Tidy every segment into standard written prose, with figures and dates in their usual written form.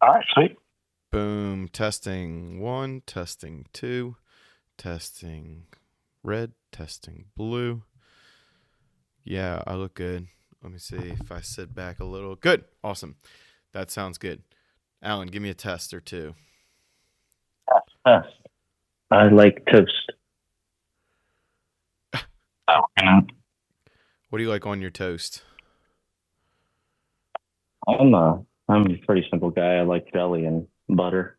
All right, sweet. Boom. Testing one, testing two, testing red, testing blue. Yeah, I look good. Let me see if I sit back a little. Good. Awesome. That sounds good. Alan, give me a test or two. Yes. I like toast. Oh, What do you like on your toast? I'm a pretty simple guy. I like jelly and butter.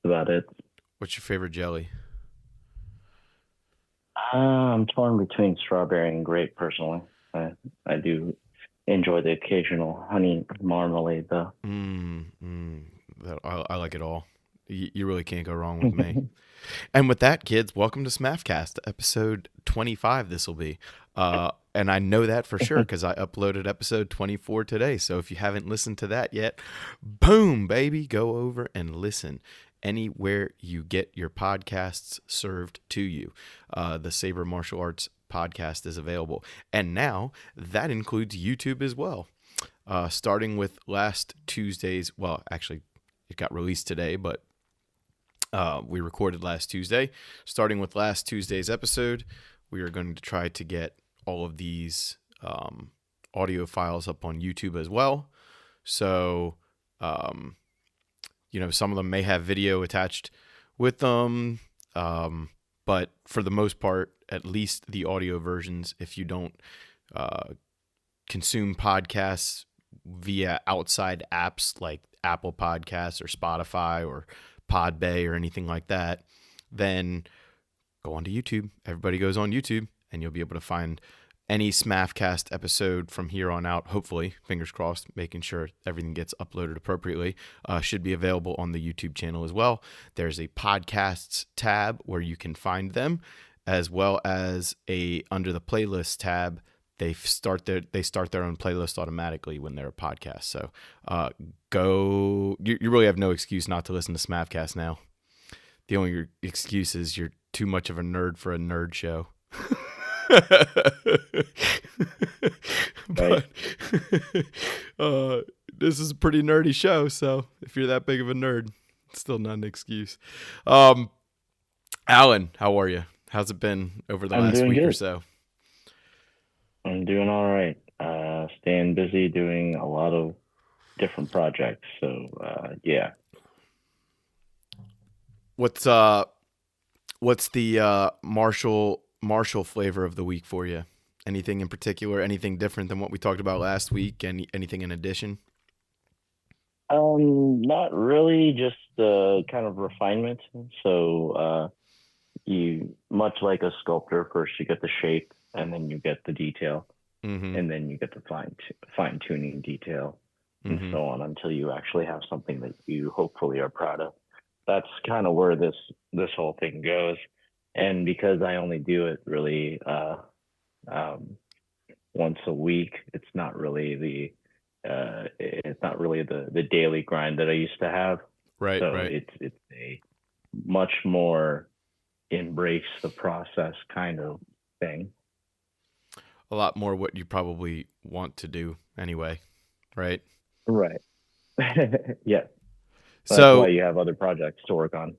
That's about it. What's your favorite jelly? I'm torn between strawberry and grape personally. I I do enjoy the occasional honey marmalade though. Mmm. I like it all. You really can't go wrong with me. And with that, kids, welcome to Smafcast, episode 25. This will be. And I know that for sure because I uploaded episode 24 today. So if you haven't listened to that yet, boom, baby, go over and listen anywhere you get your podcasts served to you. The Saber Martial Arts podcast is available. And now that includes YouTube as well. Starting with last Tuesday's, well, actually, it got released today, but we recorded last Tuesday. Starting with last Tuesday's episode, we are going to try to get all of these audio files up on YouTube as well. So, some of them may have video attached with them, but for the most part, at least the audio versions, if you don't consume podcasts via outside apps like Apple Podcasts or Spotify or Podbay or anything like that, then go onto YouTube. Everybody goes on YouTube, and you'll be able to find any Smafcast episode from here on out. Hopefully, fingers crossed, making sure everything gets uploaded appropriately. Should be available on the YouTube channel as well. There's a podcasts tab where you can find them, as well as a under the playlist tab. They start their own playlist automatically when they're a podcast. So go. You really have no excuse not to listen to Smafcast now. The only excuse is you're too much of a nerd for a nerd show. Right. But this is a pretty nerdy show, so if you're that big of a nerd, it's still not an excuse. Alan, how are you? How's it been over the I'm last doing week or good. so? I'm doing all right. Staying busy doing a lot of different projects. So yeah. What's what's the Marshall flavor of the week for you? Anything in particular? Anything different than what we talked about last week? Anything in addition? Not really, just kind of refinement. So you much like a sculptor, first you get the shape and then you get the detail Mm-hmm. and then you get the fine tuning detail and Mm-hmm. so on until you actually have something that you hopefully are proud of. That's kind of where this whole thing goes. And because I only do it really um, once a week, it's not really the daily grind that I used to have. Right, So right. it's a much more embrace the process kind of thing. A lot more what you probably want to do anyway, right? Right. Yes. That's why So you have other projects to work on.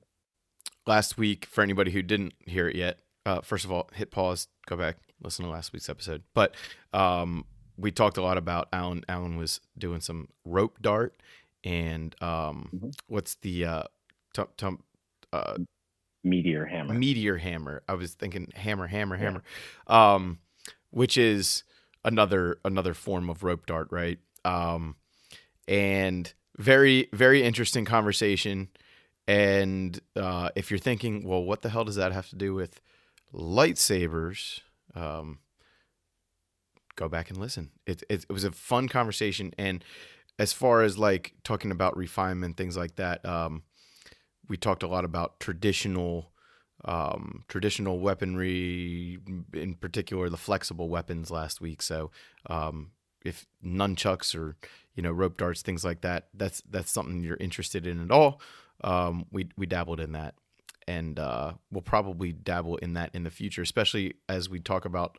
last week, for anybody who didn't hear it yet, first of all, hit pause, go back, listen to last week's episode. But we talked a lot about Alan. Alan was doing some rope dart and Mhm. what's the tum, tum, uh, Meteor hammer. meteor hammer. I was thinking hammer, Yeah. hammer, which is another form of rope dart, right? And very very interesting conversation. And if you're thinking, well, what the hell does that have to do with lightsabers? Um, Go back and listen. It was a fun conversation. And as far as like talking about refinement, things like that, we talked a lot about traditional weaponry, in particular the flexible weapons last week. So if nunchucks or rope darts, things like that, that's something you're interested in at all. We dabbled in that, and we'll probably dabble in that in the future, especially as we talk about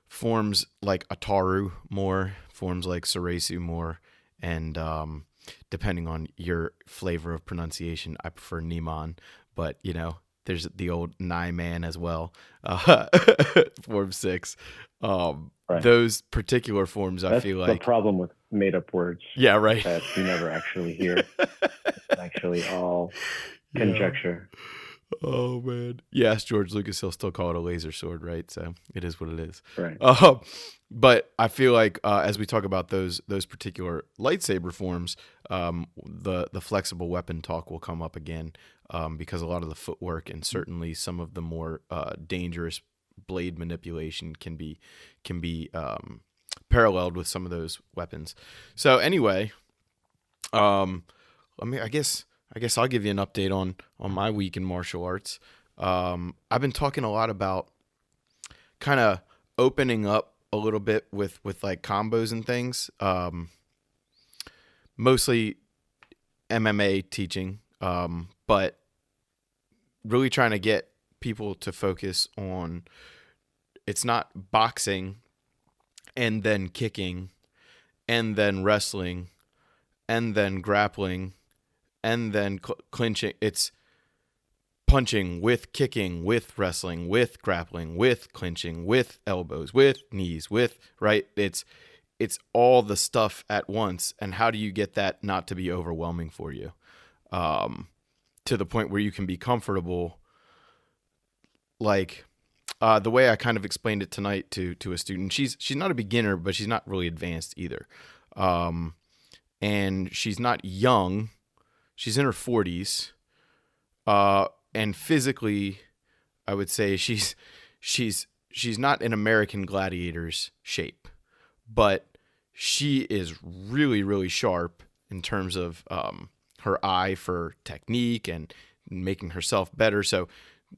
forms like Ataru more, forms like Soresu more, and depending on your flavor of pronunciation, I prefer Neiman, but there's the old Nyman as well. Uh, Form 6. Right. Those particular forms, I That's feel the like, problem with made up words yeah, right. that you never actually hear. It's actually all Yeah. conjecture. Oh man. Yes, George Lucas, he'll still call it a laser sword, right? So it is what it is. Right. Uh, but I feel like as we talk about those particular lightsaber forms, the flexible weapon talk will come up again, because a lot of the footwork and certainly some of the more dangerous blade manipulation can be paralleled with some of those weapons. So anyway, um, I guess I'll give you an update on my week in martial arts. I've been talking a lot about kind of opening up a little bit with like combos and things. Mostly MMA teaching, but really trying to get people to focus on it's not boxing and then kicking and then wrestling and then grappling and then clinching. It's punching with kicking with wrestling with grappling with clinching with elbows with knees with right. It's all the stuff at once, and how do you get that not to be overwhelming for you, to the point where you can be comfortable, like the way I kind of explained it tonight to a student. She's not a beginner, but she's not really advanced either, and she's not young. She's in her 40s, and physically, I would say she's not in American Gladiator's shape, but she is really really sharp in terms of her eye for technique and making herself better. So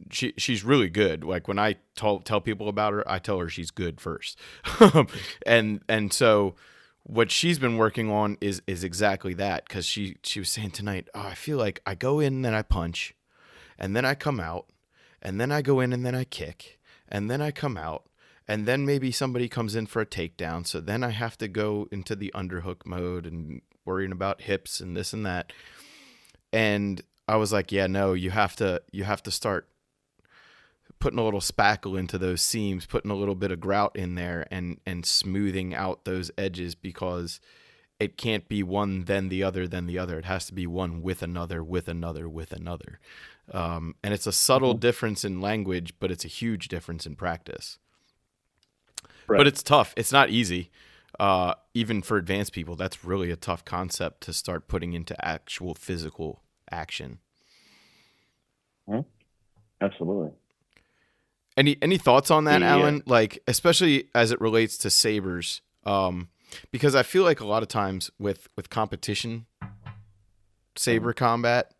she's really good. Like when I tell people about her, I tell her she's good first, and so what she's been working on is exactly that, because she was saying tonight, oh, I feel like I go in and then I punch, and then I come out, and then I go in and then I kick, and then I come out, and then maybe somebody comes in for a takedown, so then I have to go into the underhook mode and worrying about hips and this and that. And I was like, yeah, no, you have to start putting a little spackle into those seams, putting a little bit of grout in there, and smoothing out those edges, because it can't be one then the other then the other. It has to be one with another with another with another. And it's a subtle Mhm. difference in language, but it's a huge difference in practice. But Right. it's tough. It's not easy. Even for advanced people, that's really a tough concept to start putting into actual physical action. Mhm. Absolutely. Any thoughts on that, The Alan? Like, especially as it relates to sabers, because I feel like a lot of times with competition mhm. saber combat,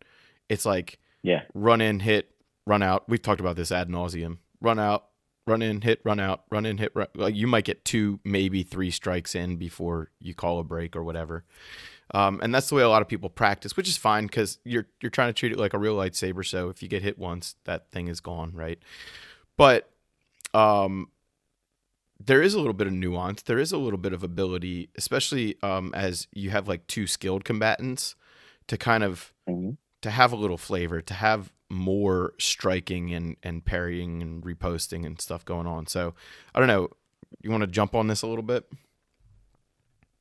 it's like Yeah. run in, hit, run out. We've talked about this ad nauseum. Run out, run in, hit, run out, run in, hit. Run. Like you might get 2, maybe 3 strikes in before you call a break or whatever. And that's the way a lot of people practice, which is fine because you're trying to treat it like a real lightsaber. So if you get hit once, that thing is gone, right? But um, there is a little bit of nuance. There is a little bit of ability, especially as you have like 2 skilled combatants, to kind of Mhm. to have a little flavor, to have more striking and parrying and reposting and stuff going on. So I don't know. You want to jump on this a little bit?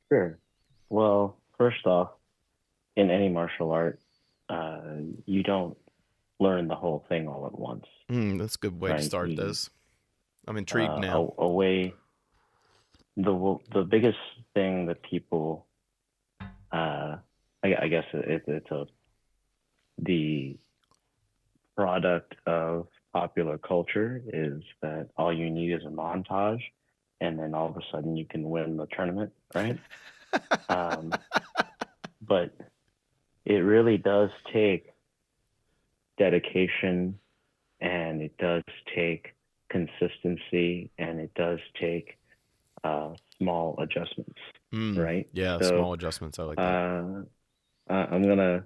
Sure. Well, first off, in any martial art, you don't learn the whole thing all at once, That's a good way to right? start You this. I'm intrigued now. a way the biggest thing that people uh, I guess it's the product of popular culture is that all you need is a montage, and then all of a sudden you can win the tournament, right? Um, but it really does take dedication, and it does take consistency, and it does take small adjustments, right? Yeah, So small adjustments. I like that. uh, I'm gonna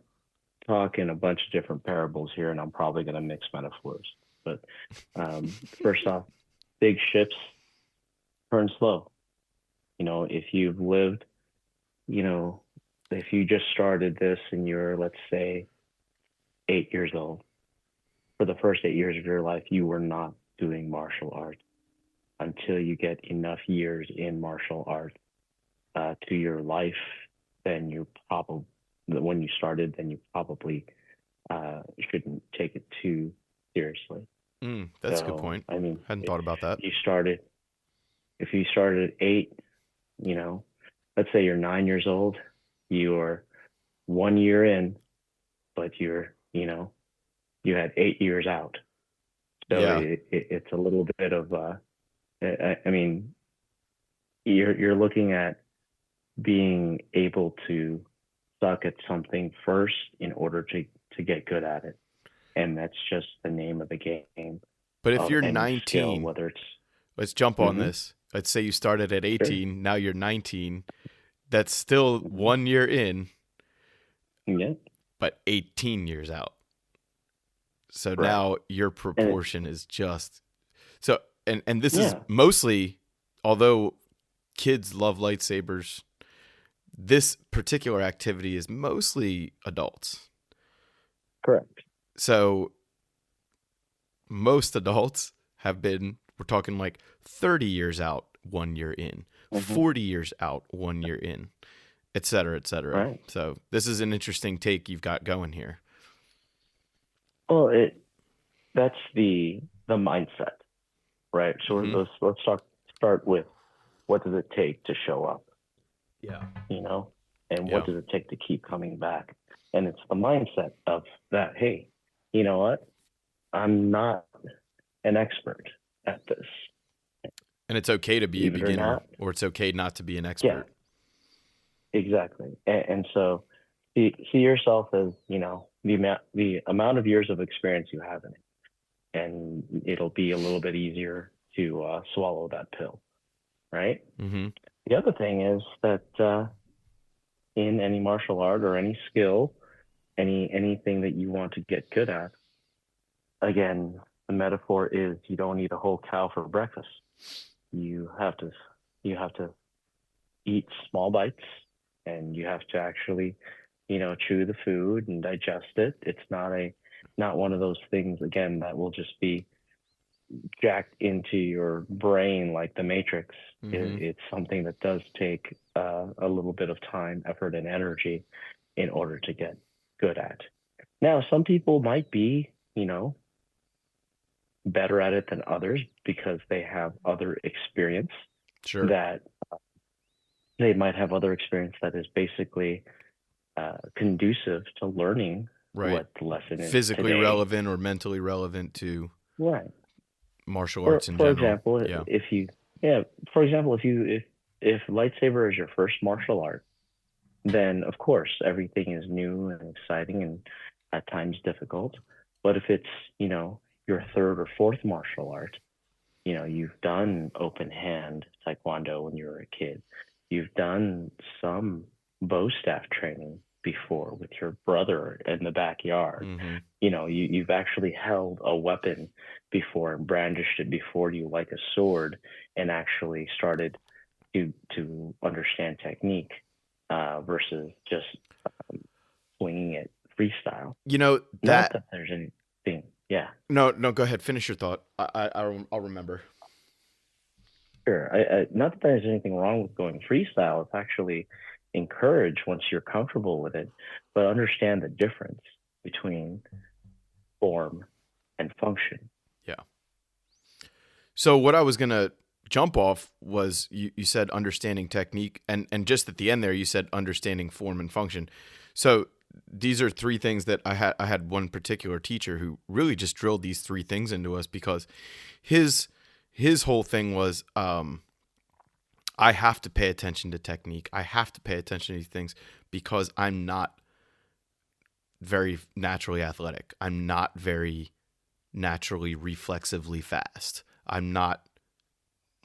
talk in a bunch of different parables here, and I'm probably gonna mix metaphors. But first off, big ships turn slow. You know, if you've lived, you know, if you just started this and you're, let's say, 8 years old, for the first 8 years of your life, you were not doing martial arts until you get enough years in martial arts to your life. Then you probably, when you started, then you probably shouldn't take it too seriously. That's a good So, point. I mean, Hadn't thought about that. if you started at 8, you know, let's say you're 9 years old, you're 1 year in, but you had 8 years out. So Yeah. it's a little bit of, I mean, you're looking at being able to suck at something first in order to get good at it. And that's just the name of the game But if of you're any skill, 19, whether it's, let's jump on mm-hmm, this. Let's say you started at sure, 18, now you're 19. That's still mm-hmm, 1 year in, yeah, but 18 years out. So right. now your And proportion is just so and this is yeah, mostly, although kids love lightsabers, this particular activity is mostly adults. correct. So most adults have been, we're talking like 30 years out, 1 year in, Mm-hmm, 40 years out, 1 year in, et cetera, et cetera. right. So this is an interesting take you've got going here. Well, that's the mindset, right? So Mm-hmm. let's start with what does it take to show up, Yeah. you know, and what Yeah. does it take to keep coming back? And it's the mindset of that. Hey, you know what? I'm not an expert at this, And it's okay to be a believe it or beginner, not. or it's okay not to be an Yeah, expert. exactly. And so see yourself as, the amount of years of experience you have in it, and it'll be a little bit easier to swallow that pill, right? Mm-hmm. The other thing is that in any martial art or any skill, anything that you want to get good at, again, the metaphor is you don't eat a whole cow for breakfast. You have to you have to eat small bites, and you have to actually, chew the food and digest it. It's not one of those things, again, that will just be jacked into your brain like the Matrix. Mm-hmm. It's something that does take a little bit of time, effort, and energy in order to get good at. Now, some people might be, better at it than others because they have other experience Sure. that they might have other experience that is basically conducive to learning Right. what the lesson is Physically today. relevant or mentally relevant to Right. martial For arts in for general. example, Yeah. if lightsaber is your first martial art, then of course everything is new and exciting and at times difficult. But if it's, your third or fourth martial art, you've done open hand taekwondo when you were a kid. You've done some bow staff training before with your brother in the backyard. Mm-hmm. You've actually held a weapon before and brandished it before you like a sword and actually started to understand technique versus just swinging it freestyle. You know Not that. that there's anything, yeah. No, no. Go ahead. Finish your thought. I'll remember. Sure. Not that there's anything wrong with going freestyle. It's actually encouraged once you're comfortable with it, but understand the difference between form and function. Yeah. So what I was gonna jump off was you said understanding technique, and just at the end there you said understanding form and function. So these are three things that I had one particular teacher who really just drilled these three things into us because his whole thing was I have to pay attention to technique. I have to pay attention to these things because I'm not very naturally athletic. I'm not very naturally reflexively fast. I'm not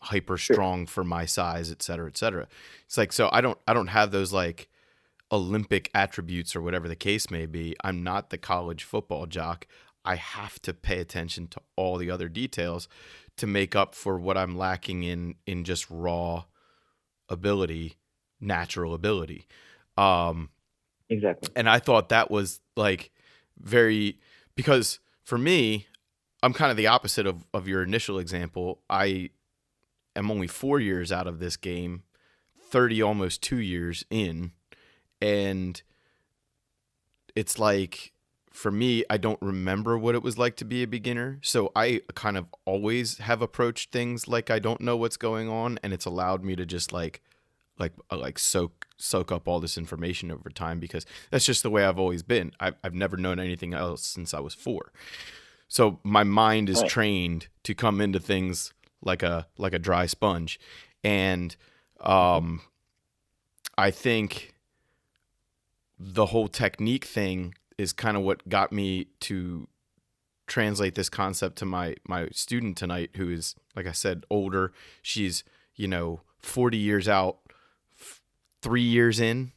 hyper Sure. strong for my size, et cetera, et cetera. It's like, so I don't have those like Olympic attributes or whatever the case may be. I'm not the college football jock. I have to pay attention to all the other details to make up for what I'm lacking in just raw ability, natural ability. Exactly. And I thought that was like very, because for me, I'm kind of the opposite of your initial example. I am only 4 years out of this game, 30, almost 2 years in. And it's like, for me, I don't remember what it was like to be a beginner. So I kind of always have approached things like I don't know what's going on. And it's allowed me to just like soak up all this information over time, because that's just the way I've always been. I've never known anything else since I was 4. So my mind is Right. trained to come into things like a dry sponge. And Mhm. I think the whole technique thing is kind of what got me to translate this concept to my student tonight, who is, like I said, older. She's 40 years out, 3 years in.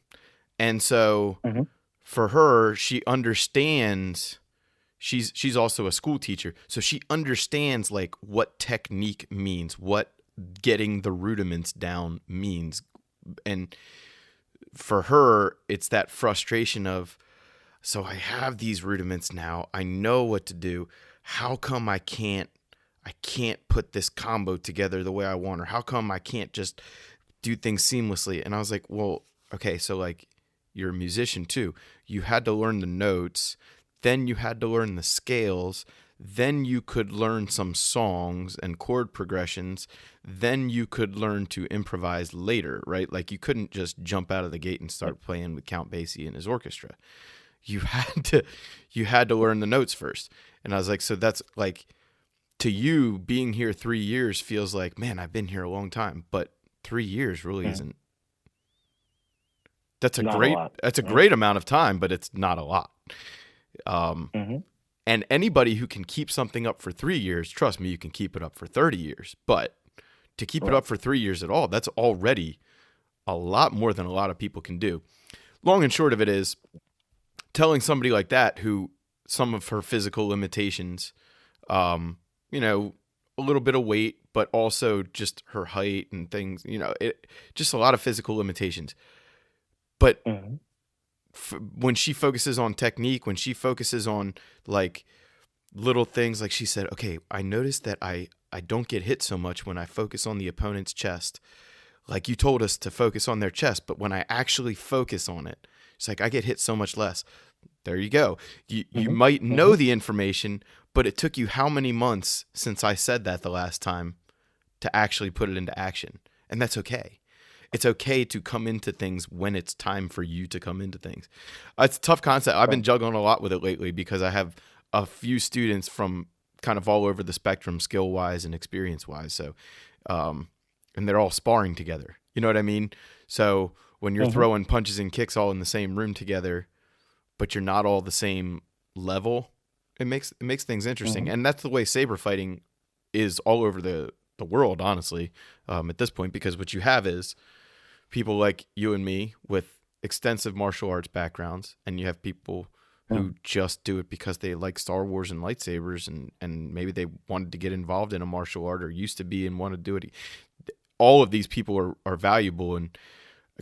And so Mhm. for her, she understands, she's also a school teacher, so she understands like what technique means, what getting the rudiments down means. And for her, it's that frustration of, so I have these rudiments now, I know what to do, how come I can't put this combo together the way I want, or how come I can't just do things seamlessly? And I was like, well, okay, so like, you're a musician too. You had to learn the notes, then you had to learn the scales, then you could learn some songs and chord progressions, then you could learn to improvise later, right? Like, you couldn't just jump out of the gate and start playing with Count Basie and his orchestra. You had to you had to learn the notes first. And I was like, so that's like, to you, being here 3 years feels like, man, I've been here a long time, but 3 years really Mhm. isn't. That's a Not a great lot. that's a Right. great amount of time, but it's not a lot. Um, Mhm. and anybody who can keep something up for 3 years, trust me, you can keep it up for 30 years. But to keep it Right. up for 3 years at all, that's already a lot more than a lot of people can do. Long and short of it is, telling somebody like that, who some of her physical limitations, um, you know, a little bit of weight, but also just her height and things, just a lot of physical limitations. But Mhm. when she focuses on technique, when she focuses on like little things, like she said, okay, I noticed that I don't get hit so much when I focus on the opponent's chest. Like, you told us to focus on their chest, but when I actually focus on it, it's like I get hit so much less. There you go. You Mhm. might know Mhm. the information, but it took you how many months since I said that the last time to actually put it into action? And that's okay. It's okay to come into things when it's time for you to come into things. It's a tough concept. I've been Right. juggling a lot with it lately, because I have a few students from kind of all over the spectrum, skill wise and experience wise. So, um, and they're all sparring together. You know what I mean? So when you're Mhm. throwing punches and kicks all in the same room together, but you're not all the same level, it makes things interesting. Mhm. And that's the way saber fighting is all over the world, honestly, at this point, because what you have is people like you and me with extensive martial arts backgrounds, and you have people who Mhm. just do it because they like Star Wars and lightsabers, and maybe they wanted to get involved in a martial art, or used to be and want to do it. All of these people are valuable, and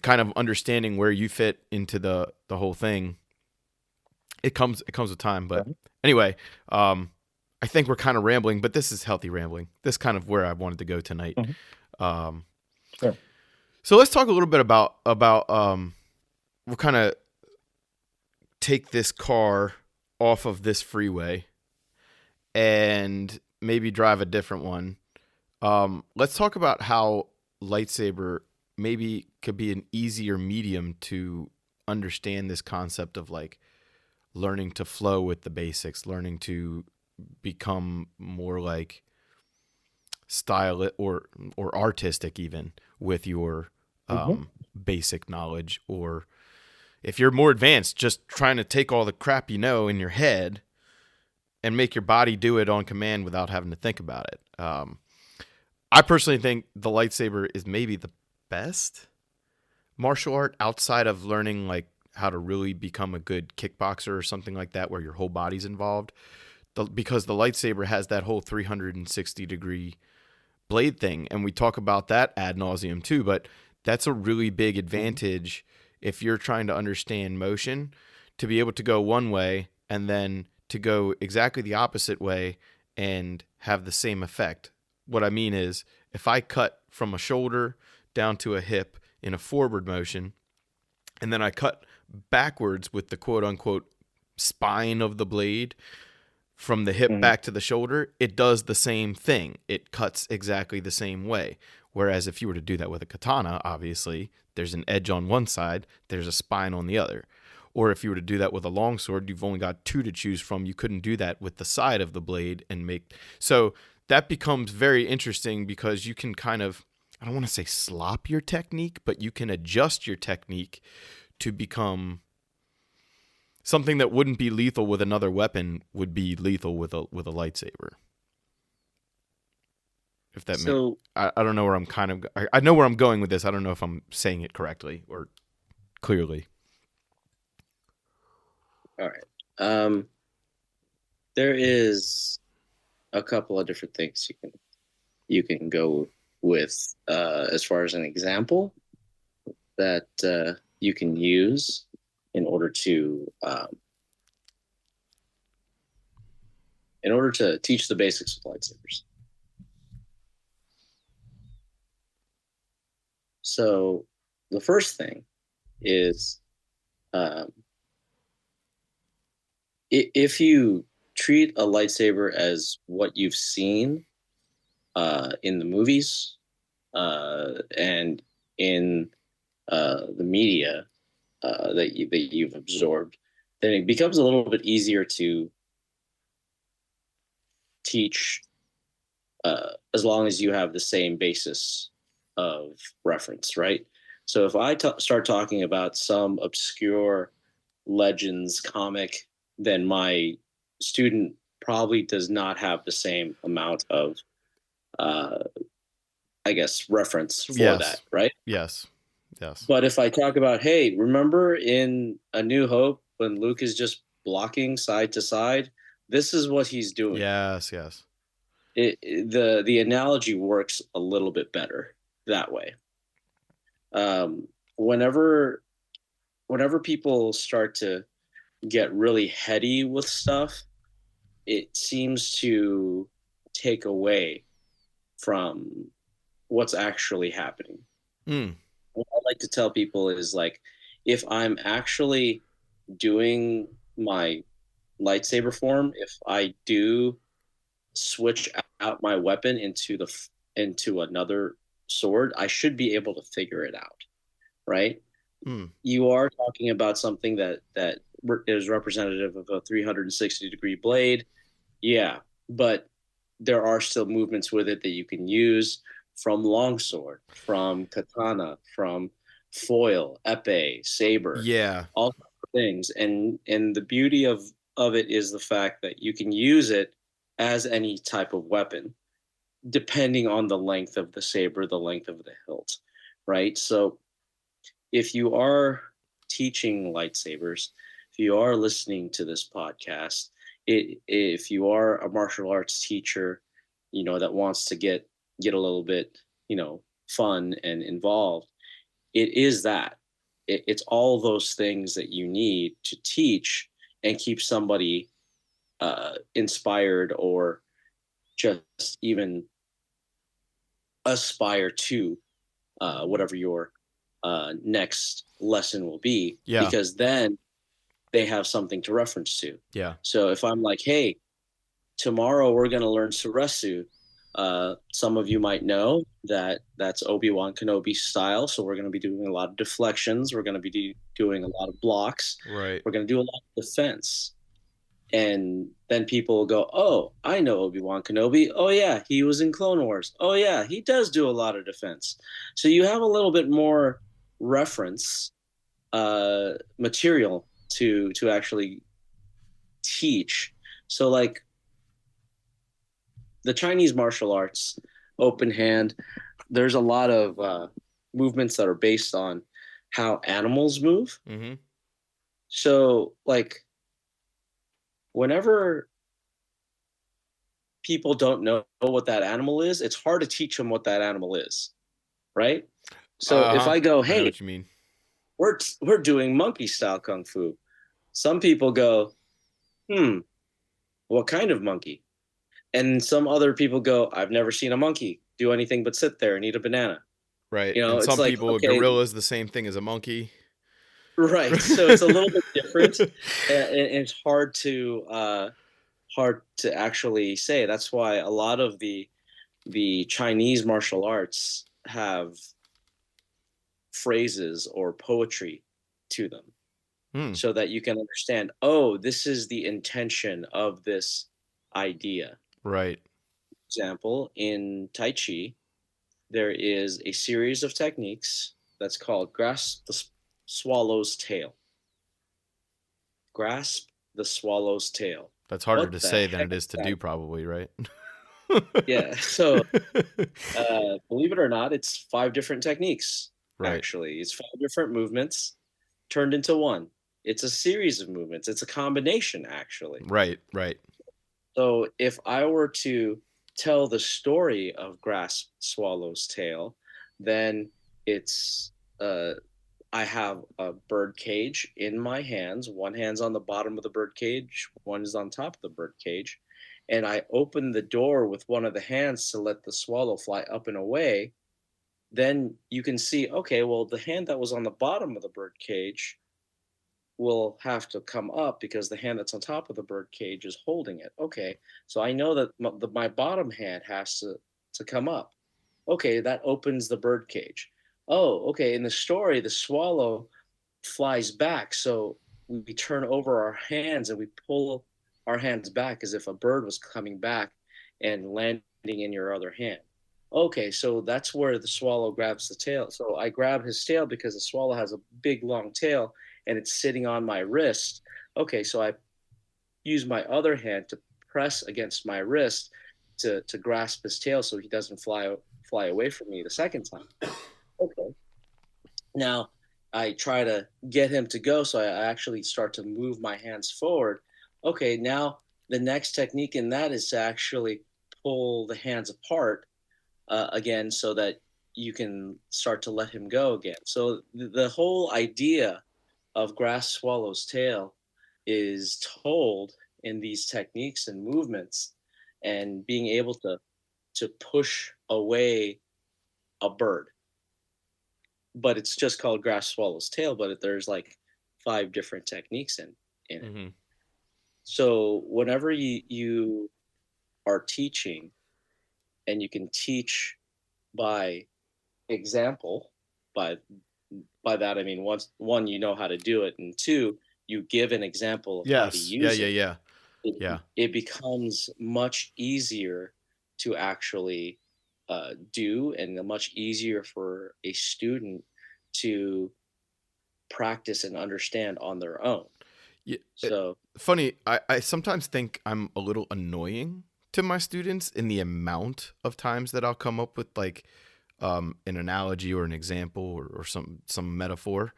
kind of understanding where you fit into the whole thing, it comes with time. But Right. anyway, I think we're kind of rambling, but this is healthy rambling. This is kind of where I wanted to go tonight. Mhm. Um, Sure. so let's talk a little bit about we'll kind of take this car off of this freeway and maybe drive a different one. Let's talk about how lightsaber maybe could be an easier medium to understand this concept of like learning to flow with the basics, learning to become more like style or artistic even with your Mhm. basic knowledge, or if you're more advanced, just trying to take all the crap you know in your head and make your body do it on command without having to think about it. I personally think the lightsaber is maybe the best martial art outside of learning like how to really become a good kickboxer or something like that, where your whole body's involved. Because the lightsaber has that whole 360-degree blade thing, and we talk about that ad nauseum too. But that's a really big Mhm. advantage if you're trying to understand motion, to be able to go one way and then to go exactly the opposite way and have the same effect. What I mean is, if I cut from a shoulder down to a hip in a forward motion, and then I cut backwards with the quote unquote spine of the blade from the hip Mhm. back to the shoulder, it does the same thing. It cuts exactly the same way. Whereas if you were to do that with a katana, obviously, there's an edge on one side, there's a spine on the other. Or if you were to do that with a longsword, you've only got two to choose from. You couldn't do that with the side of the blade and make. So that becomes very interesting because you can kind of, I don't want to say slop your technique, but you can adjust your technique to become something that wouldn't be lethal with another weapon would be lethal with a lightsaber. If that makes, So, I don't know where I'm kind of, I know where I'm going with this. I don't know if I'm saying it correctly or clearly. all right. There is a couple of different things you can go with as far as an example that you can use in order to teach the basics of lightsabers. So the first thing is if you treat a lightsaber as what you've seen in the movies and in the media that you've absorbed, then it becomes a little bit easier to teach as long as you have the same basis of reference, right? So if I start talking about some obscure Legends comic, then my student probably does not have the same amount of, uh, I guess, reference for Yes. that, right? Yes. Yes. But if I talk about, hey, remember in A New Hope when Luke is just blocking side to side? This is what he's doing. Yes. Yes. The analogy works a little bit better that way. Whenever people start to get really heady with stuff, it seems to take away from what's actually happening. Mm. What I like to tell people is like, if I'm actually doing my lightsaber form, if I do switch out my weapon into another sword, I should be able to figure it out, right? Mm. You are talking about something that is representative of a 360-degree blade, yeah, but there are still movements with it that you can use from longsword, from katana, from foil, epee, saber, Yeah. all things. And the beauty of it is the fact that you can use it as any type of weapon, depending on the length of the saber, the length of the hilt, right? So if you are teaching lightsabers, if you are listening to this podcast, if you are a martial arts teacher, that wants to get a little bit, fun and involved, it is that. It's all those things that you need to teach and keep somebody inspired or just even aspire to whatever your next lesson will be, Yeah. because then they have something to reference to. Yeah. So if I'm like, hey, tomorrow we're going to learn Suresu, some of you might know that that's Obi-Wan Kenobi style. So we're going to be doing a lot of deflections. We're going to be doing a lot of blocks. Right. We're going to do a lot of defense. And then people will go, oh, I know Obi-Wan Kenobi. Oh, yeah, he was in Clone Wars. Oh, yeah, he does do a lot of defense. So you have a little bit more reference material to actually teach. So, like, the Chinese martial arts, open hand, there's a lot of movements that are based on how animals move. Mm-hmm. So, like, whenever people don't know what that animal is, it's hard to teach them what that animal is, right? So if I go, I know hey, what you mean. we're doing monkey style kung fu. Some people go, what kind of monkey? And some other people go, I've never seen a monkey do anything but sit there and eat a banana. Right. You know, And it's some like, people, a okay, gorilla is the same thing as a monkey. right. So it's a little bit different, and it's hard to actually say. That's why a lot of the Chinese martial arts have phrases or poetry to them, Hmm. so that you can understand, oh, this is the intention of this idea. Right. Example, in Tai Chi, there is a series of techniques that's called grasp the swallow's tail. Grasp the swallow's tail. That's harder What to the say than heck it is to is that? do, probably, right? Yeah. So, believe it or not, it's 5 different techniques. Right. Actually, it's 5 different movements turned into one. It's a series of movements. It's a combination, actually. Right. Right. So if I were to tell the story of Grasp Swallow's Tail, then it's I have a bird cage in my hands. One hand's on the bottom of the bird cage, one is on top of the bird cage, and I open the door with one of the hands to let the swallow fly up and away. Then you can see, okay, well, the hand that was on the bottom of the bird cage will have to come up because the hand that's on top of the bird cage is holding it. Okay, so I know that my bottom hand has to come up. Okay, that opens the bird cage. Oh, okay. In the story, the swallow flies back, so we turn over our hands and we pull our hands back as if a bird was coming back and landing in your other hand. Okay, so that's where the swallow grabs the tail. So I grab his tail because the swallow has a big long tail and it's sitting on my wrist. Okay, so I use my other hand to press against my wrist to grasp his tail so he doesn't fly away from me the second time. Okay. Now I try to get him to go, so I actually start to move my hands forward. Okay, now the next technique in that is to actually pull the hands apart again so that you can start to let him go again. So the whole idea of grass swallow's tail is told in these techniques and movements, and being able to push away a bird. But it's just called grass swallow's tail, but there's like 5 different techniques in it. Mm-hmm. So whenever you are teaching, and you can teach by example, by by that I mean, one, you know how to do it, and two, you give an example of how to Yes. Yeah. use Yeah. it. Yeah. it, Yeah. it becomes much easier to actually do, and much easier for a student to practice and understand on their own. Yeah. So Funny. I sometimes think I'm a little annoying to my students in the amount of times that I'll come up with like an analogy or an example or some metaphor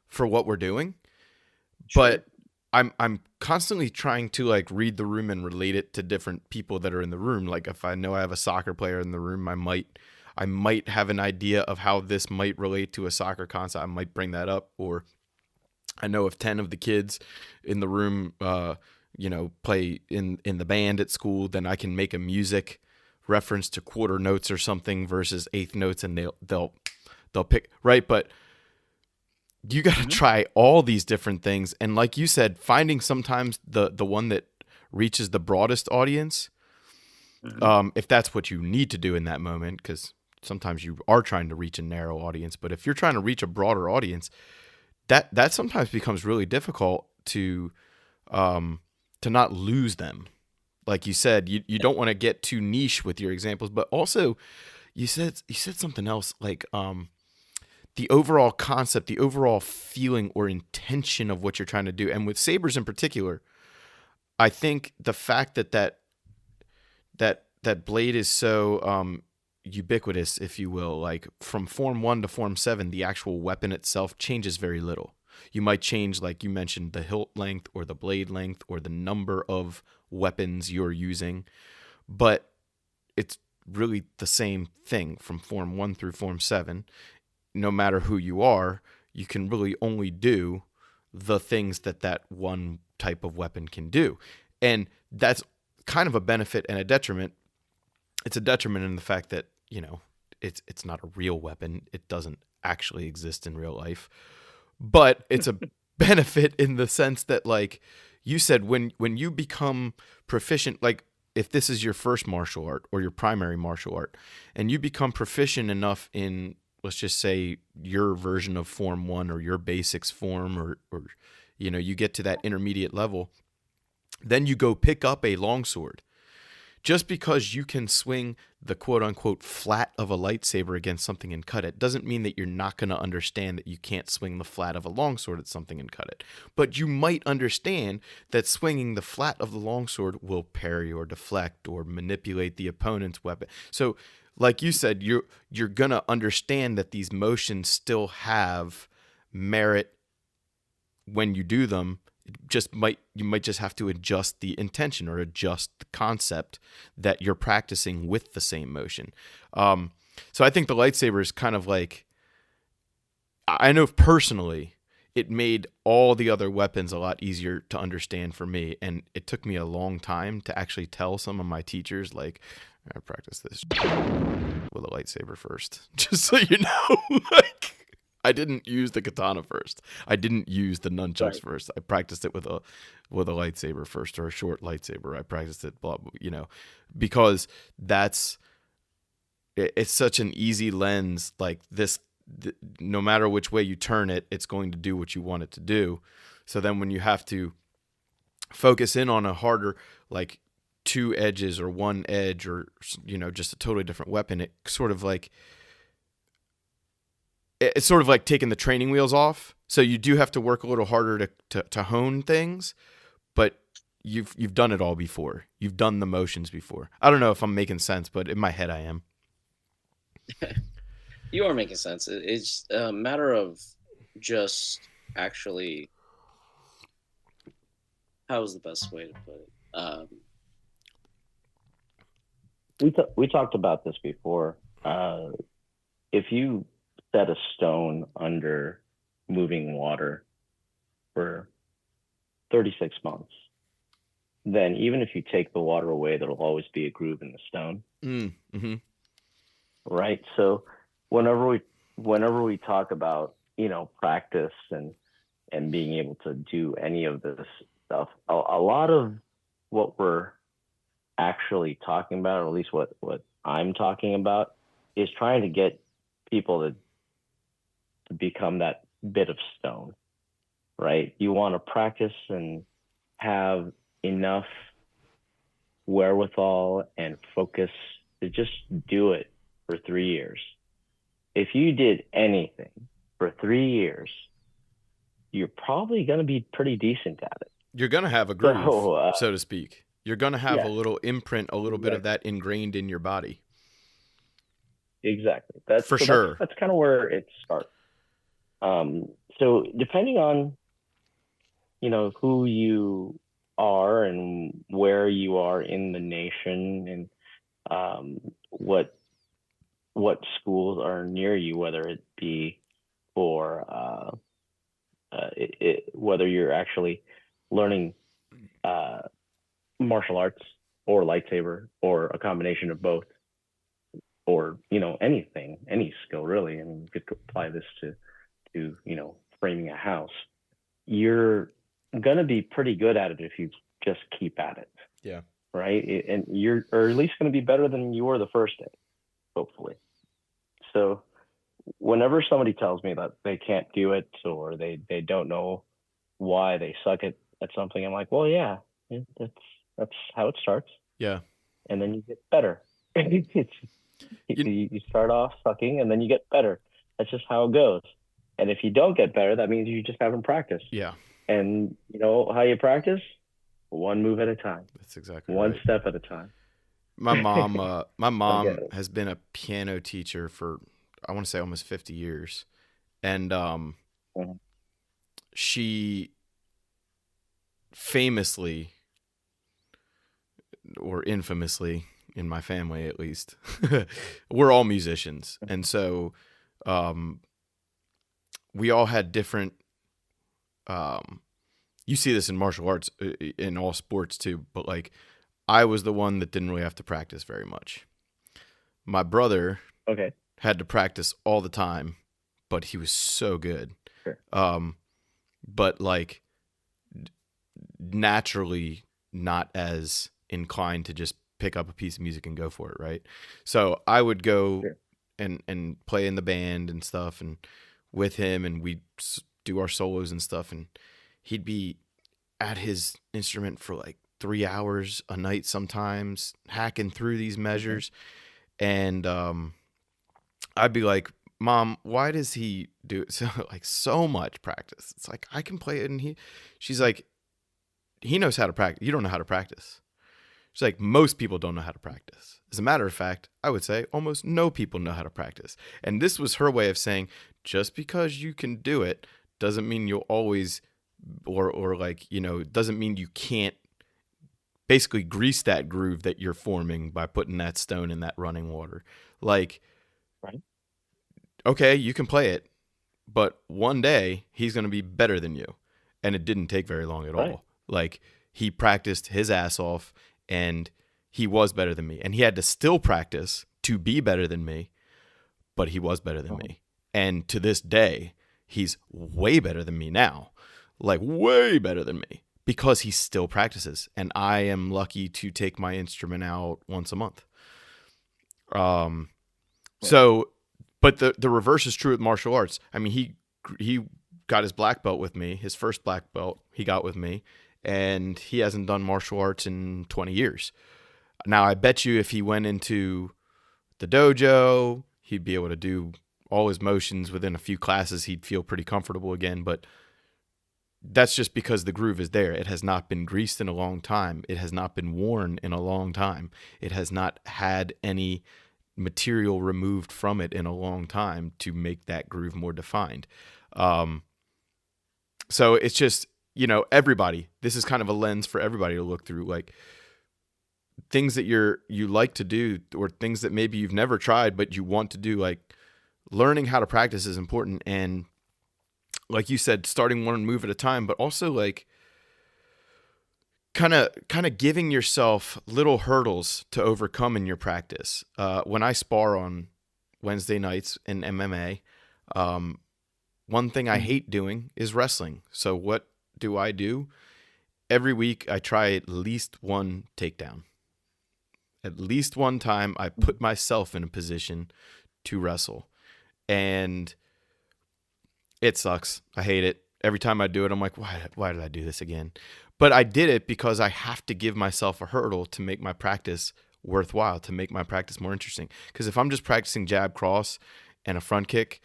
for what we're doing. sure. But I'm constantly trying to like read the room and relate it to different people that are in the room. Like if I know I have a soccer player in the room, I might have an idea of how this might relate to a soccer concept. I might bring that up. Or I know if 10 of the kids in the room play in the band at school, then I can make a music reference to quarter notes or something versus eighth notes, and they'll pick right. But you got to try all these different things, and like you said, finding sometimes the one that reaches the broadest audience, if that's what you need to do in that moment, because sometimes you are trying to reach a narrow audience. But if you're trying to reach a broader audience, that sometimes becomes really difficult to not lose them. Like you said, you don't want to get too niche with your examples, but also you said something else, like the overall concept, the overall feeling or intention of what you're trying to do. And with sabers in particular, I think the fact that blade is so ubiquitous, if you will, like from form 1 to form 7, the actual weapon itself changes very little. You might change, like you mentioned, the hilt length or the blade length or the number of weapons you're using, but it's really the same thing from form 1 through form 7. No matter who you are, you can really only do the things that that one type of weapon can do. And that's kind of a benefit and a detriment. It's a detriment in the fact that, you know, it's not a real weapon. It doesn't actually exist in real life. But it's a benefit in the sense that, like you said, when you become proficient, like if this is your first martial art or your primary martial art, and you become proficient enough in, let's just say, your version of form 1 or your basics form, or you know, you get to that intermediate level, then you go pick up a longsword. Just because you can swing the quote unquote flat of a lightsaber against something and cut it doesn't mean that you're not going to understand that you can't swing the flat of a longsword at something and cut it. But you might understand that swinging the flat of the longsword will parry or deflect or manipulate the opponent's weapon. So, like you said, you're going to understand that these motions still have merit when you do them. You might just have to adjust the intention or adjust the concept that you're practicing with the same motion. So I think the lightsaber is kind of like, I know personally, it made all the other weapons a lot easier to understand for me. And it took me a long time to actually tell some of my teachers, like, I practice this with a lightsaber first, just so you know. Like, I didn't use the katana first. I didn't use the nunchucks first. I practiced it with a lightsaber first, or a short lightsaber. I practiced it, blah, blah, you know, because it's such an easy lens. Like this, no matter which way you turn it, it's going to do what you want it to do. So then when you have to focus in on a harder, like 2 edges or 1 edge, or, you know, just a totally different weapon, it's sort of like taking the training wheels off. So you do have to work a little harder to hone things, but you've done it all before. You've done the motions before. I don't know if I'm making sense, but in my head I am. You are making sense. It's a matter of just actually, how's the best way to put it? We talked about this before. If you set a stone under moving water for 36 months, then even if you take the water away, there'll always be a groove in the stone. Mm-hmm. Right. So whenever we talk about, you know, practice and being able to do any of this stuff, a lot of what we're actually talking about, or at least what I'm talking about, is trying to get people to become that bit of stone, right? You want to practice and have enough wherewithal and focus to just do it for 3 years. If you did anything for 3 years, you're probably going to be pretty decent at it. You're going to have a groove, so to speak. You're going to have a little imprint, a little bit of that ingrained in your body. Exactly. That's kind of where it starts. So depending on, you know, who you are and where you are in the nation, and what schools are near you, whether it be for whether you're actually learning martial arts or lightsaber, or a combination of both, or, you know, anything, any skill really. I mean, you could apply this to you know, framing a house. You're gonna be pretty good at it if you just keep at it. Yeah. Right. And you're, or at least going to be better than you were the first day, hopefully. So whenever somebody tells me that they can't do it, or they don't know why they suck at something, I'm like, well, yeah, that's how it starts. Yeah. And then you get better. You start off sucking, and then you get better. That's just how it goes. And if you don't get better, that means you just haven't practiced. Yeah. And you know how you practice? One move at a time. That's exactly one right. step at a time. My mom has been a piano teacher for, I want to say, almost 50 years. And she famously, or infamously, in my family at least, we're all musicians. And so we all had different, you see this in martial arts, in all sports too, but like I was the one that didn't really have to practice very much. My brother Okay. had to practice all the time, but he was so good. Sure. But like naturally not as inclined to just pick up a piece of music and go for it, right? So I would go Sure. and play in the band and stuff, and with him, and we'd do our solos and stuff, and he'd be at his instrument for like 3 hours a night sometimes, hacking through these measures. And I'd be like, Mom, why does he do it so much practice? It's like, I can play it, and she's like, he knows how to practice. You don't know how to practice. She's like, most people don't know how to practice. As a matter of fact, I would say almost no people know how to practice. And this was her way of saying, just because you can do it doesn't mean you'll always, or like, you know, doesn't mean you can't basically grease that groove that you're forming by putting that stone in that running water. Like, Right. Okay, you can play it, but one day he's going to be better than you. And it didn't take very long at Right. all. Like, he practiced his ass off, and he was better than me. And he had to still practice to be better than me, but he was better than me. And to this day, he's way better than me now. Like, way better than me, because he still practices. And I am lucky to take my instrument out once a month. So, but the reverse is true with martial arts. I mean, he got his black belt with me, his first black belt he got with me, and he hasn't done martial arts in 20 years. Now, I bet you if he went into the dojo, he'd be able to do all his motions within a few classes. He'd feel pretty comfortable again, but that's just because the groove is there. It has not been greased in a long time. It has not been worn in a long time. It has not had any material removed from it in a long time to make that groove more defined. So it's just, you know, everybody, this is kind of a lens for everybody to look through, like things that you like to do, or things that maybe you've never tried but you want to do. Like, learning how to practice is important, and like you said, starting one move at a time, but also like kind of giving yourself little hurdles to overcome in your practice. When I spar on Wednesday nights in MMA, one thing I hate doing is wrestling. So what do? Every week I try at least one takedown. At least one time I put myself in a position to wrestle. And it sucks. I hate it. Every time I do it, I'm like, why did I do this again? But I did it because I have to give myself a hurdle to make my practice worthwhile, to make my practice more interesting. Because if I'm just practicing jab, cross, and a front kick,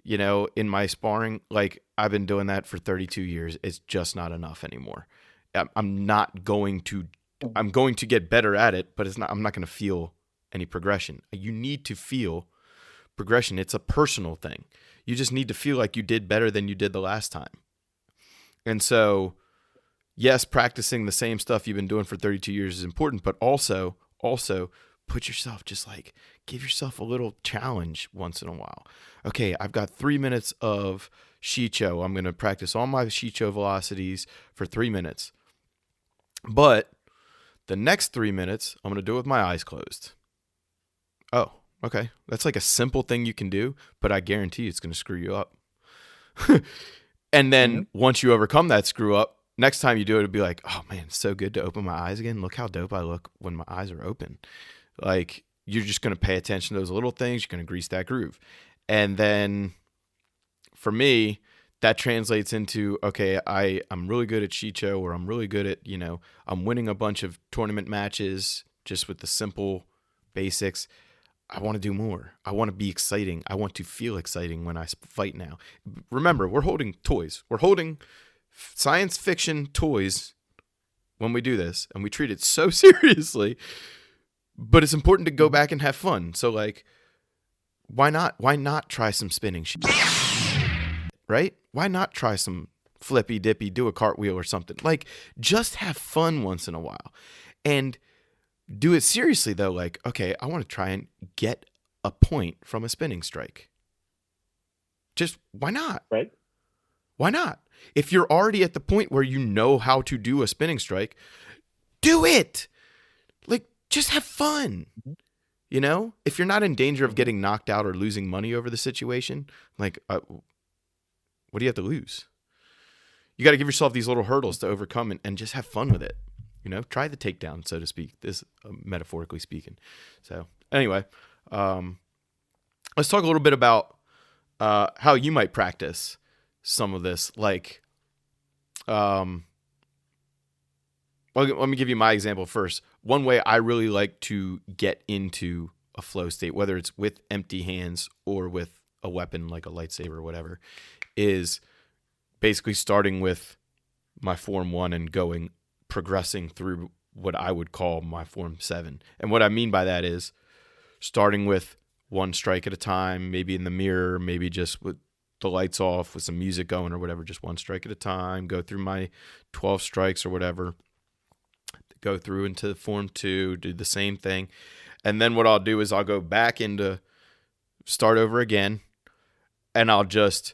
you know, in my sparring, like I've been doing that for 32 years, it's just not enough anymore. I'm going to get better at it, but I'm not going to feel any progression. You need to feel progression. It's a personal thing. You just need to feel like you did better than you did the last time. And so, yes, practicing the same stuff you've been doing for 32 years is important, but also put yourself, just like, give yourself a little challenge once in a while. Okay, I've got 3 minutes of shicho. I'm going to practice all my shicho velocities for 3 minutes. But the next 3 minutes, I'm going to do it with my eyes closed. Oh, okay. That's like a simple thing you can do, but I guarantee you it's going to screw you up. And then once you overcome that screw up, next time you do it, it'll be like, oh man, it's so good to open my eyes again. Look how dope I look when my eyes are open. Like, you're just going to pay attention to those little things. You're going to grease that groove. And then for me, that translates into, okay, I'm really good at shicho, or I'm really good at, you know, I'm winning a bunch of tournament matches just with the simple basics. I want to do more. I want to be exciting. I want to feel exciting when I fight now. Remember, we're holding toys. We're holding science fiction toys when we do this, and we treat it so seriously. But it's important to go back and have fun. So, like, why not try some spinning shit? Right? Why not try some flippy dippy, do a cartwheel or something? Like, just have fun once in a while. And do it seriously, though. Like, okay, I want to try and get a point from a spinning strike. Just why not? Right. Why not? If you're already at the point where you know how to do a spinning strike, do it. Like, just have fun. Mhm. You know, if you're not in danger of Mhm. getting knocked out or losing money over the situation, like, what do you have to lose? You got to give yourself these little hurdles to overcome and just have fun with it. You know, try the takedown, so to speak. This metaphorically speaking. So anyway, let's talk a little bit about how you might practice some of this. Like, well, let me give you my example first. One way I really like to get into a flow state, whether it's with empty hands or with a weapon like a lightsaber or whatever, is basically starting with my form 1 and progressing through what I would call my form 7. And what I mean by that is starting with one strike at a time, maybe in the mirror, maybe just with the lights off with some music going or whatever, just one strike at a time, go through my 12 strikes or whatever, go through into form 2, do the same thing. And then what I'll do is I'll go back into start over again, and I'll just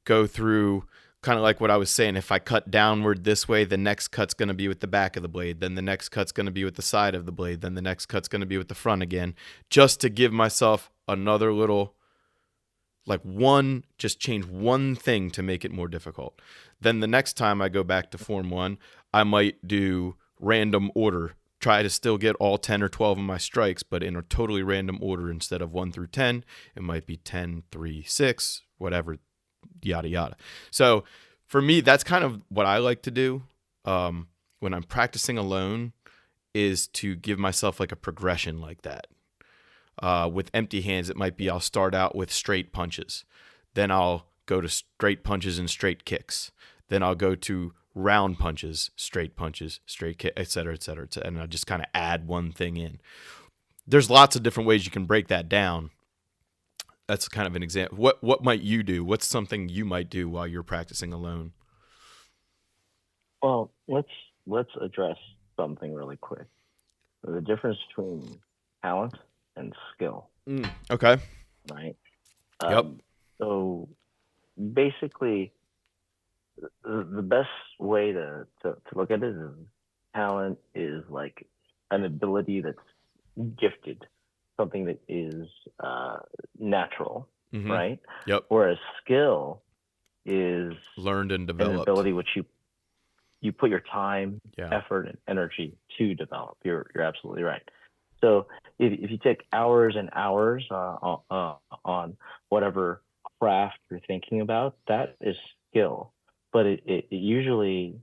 go through kind of like what I was saying. If I cut downward this way, the next cut's going to be with the back of the blade. Then the next cut's going to be with the side of the blade. Then the next cut's going to be with the front again, just to give myself another little, like just change one thing to make it more difficult. Then the next time I go back to form 1, I might do random order. Try to still get all 10 or 12 of my strikes, but in a totally random order. Instead of 1 through 10, it might be 10, 3, 6, whatever, yada, yada. So for me, that's kind of what I like to do when I'm practicing alone, is to give myself like a progression like that. With empty hands, it might be I'll start out with straight punches. Then I'll go to straight punches and straight kicks. Then I'll go to round punches, straight kick, et cetera, et cetera, et cetera. And I just kind of add one thing in. There's lots of different ways you can break that down. That's kind of an example. What might you do? What's something you might do while you're practicing alone? Well, let's address something really quick. The difference between talent and skill. Okay. Right. Yep. So basically, the best way to look at it is talent is like an ability that's gifted, something that is natural, right? Yep. Whereas skill is learned and developed, an ability which you put your time, effort, and energy to develop. You're absolutely right. So if you take hours and hours on whatever craft you're thinking about, that is skill. But it usually,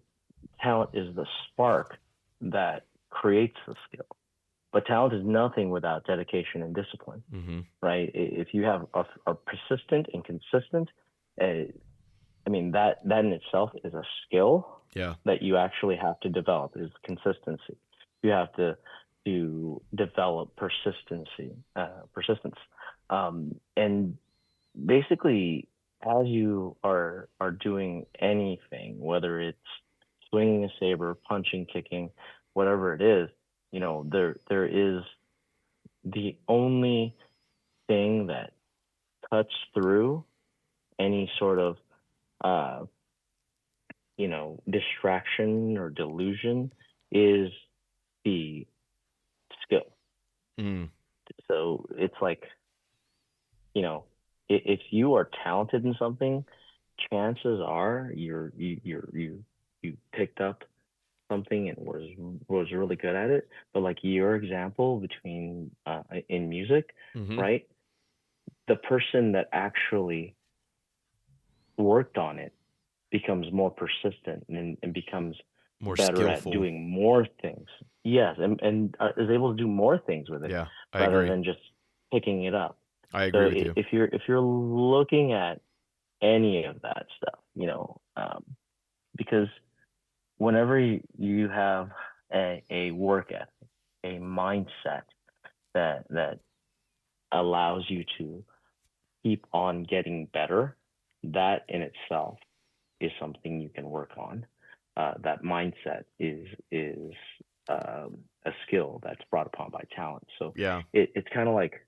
talent is the spark that creates the skill. But talent is nothing without dedication and discipline, right? If you are persistent and consistent, I mean, that in itself is a skill that you actually have to develop, is consistency. You have to develop persistence. And basically, as you are doing anything, whether it's swinging a saber, punching, kicking, whatever it is, you know, there is the only thing that cuts through any sort of distraction or delusion is the skill. So it's like, if you are talented in something, chances are you picked up something and was really good at it. But like your example between in music, right? The person that actually worked on it becomes more persistent and becomes more better skillful at doing more things. Yes, and is able to do more things with it. Yeah, I rather agree. than just picking it up. I agree with you. If you're looking at any of that stuff, because whenever you have a work ethic, a mindset that allows you to keep on getting better, that in itself is something you can work on. That mindset is a skill that's brought upon by talent. So it's kind of like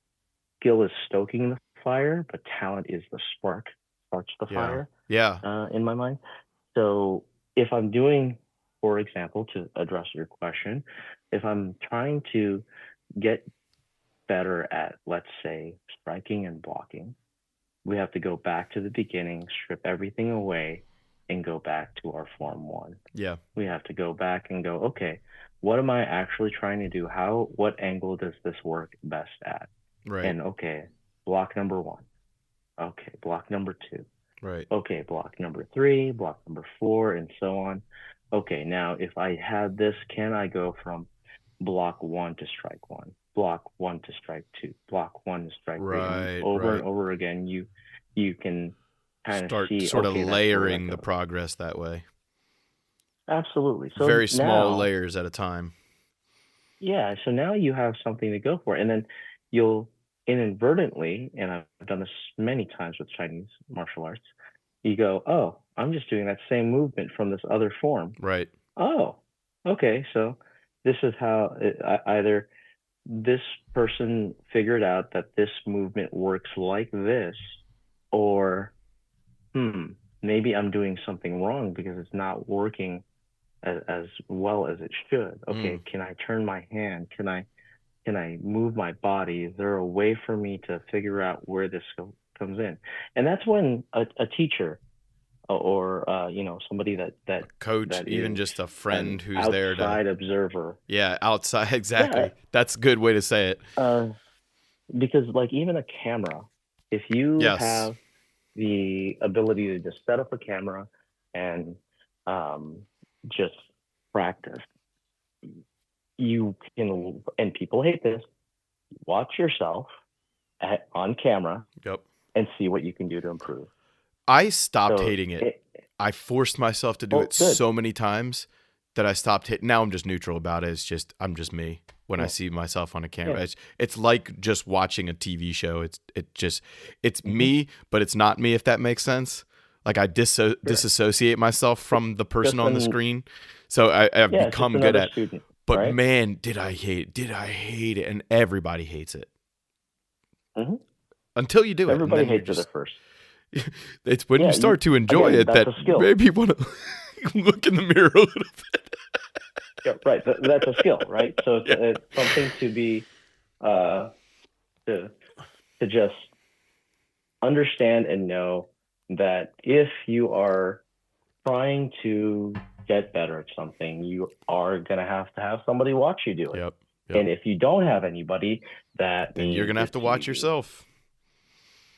skill is stoking the fire, but talent is the spark starts the Yeah. fire Yeah. in my mind. So if I'm doing, for example, to address your question, if I'm trying to get better at, let's say, striking and blocking, we have to go back to the beginning, strip everything away, and go back to our form one. Yeah. We have to go back and go, okay, what am I actually trying to do? What angle does this work best at? Right. And okay, block number one. Okay, block number two. Right. Okay, block number three, block number four, and so on. Okay, now if I had this, can I go from block one to strike one, block one to strike two, block one to strike three, and Right. over and Right. over again, you can kind of Start see, sort of okay, that's where that layering the goes. progress that way. Absolutely. So Very small now, layers at a time. yeah, so now you have something to go for, and then you'll inadvertently, and I've done this many times with Chinese martial arts, you go, oh, I'm just doing that same movement from this other form. Right. Oh, okay, so this is how either this person figured out that this movement works like this, or maybe I'm doing something wrong because it's not working as well as it should. Okay, can I turn my hand? Can I move my body? Is there a way for me to figure out where this comes in? And that's when a teacher or somebody that Coach, that even is just a an friend who's there to, outside observer. yeah, outside. Exactly. That's a good way to say it. Because like even a camera, if you Yes. have the ability to just set up a camera and just practice, you can, and people hate this, watch yourself on camera Yep. and see what you can do to improve. I stopped So hating it. I forced myself to do it good. so many times that I stopped hitting. Now I'm just neutral about it. It's just, I'm just me when I see myself on a camera. Yeah. It's like just watching a TV show. It's me, but it's not me, if that makes sense. Like I disassociate myself from the person on the screen. So I've become good at student, but right? man, did I hate it. And everybody hates it. Until you do it. Everybody and then hates it at first. It's when you start to enjoy it that's that a skill. maybe want to look in the mirror a little bit. Yeah, right. That's a skill, right? So it's something to be to just understand and know that if you are trying to get better at something, you are going to have somebody watch you do it. Yep. And if you don't have anybody, then you're going to have to watch yourself.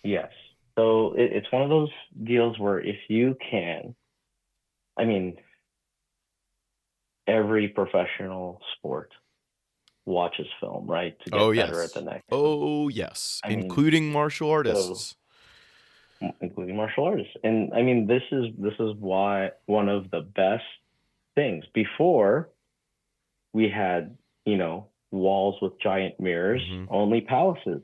Yes. So it's one of those deals where if you can, I mean, every professional sport watches film, right? To get better at the next. Oh, yes. Including martial artists. Including martial artists. And I mean, this is why one of the best things, before we had, walls with giant mirrors, only palaces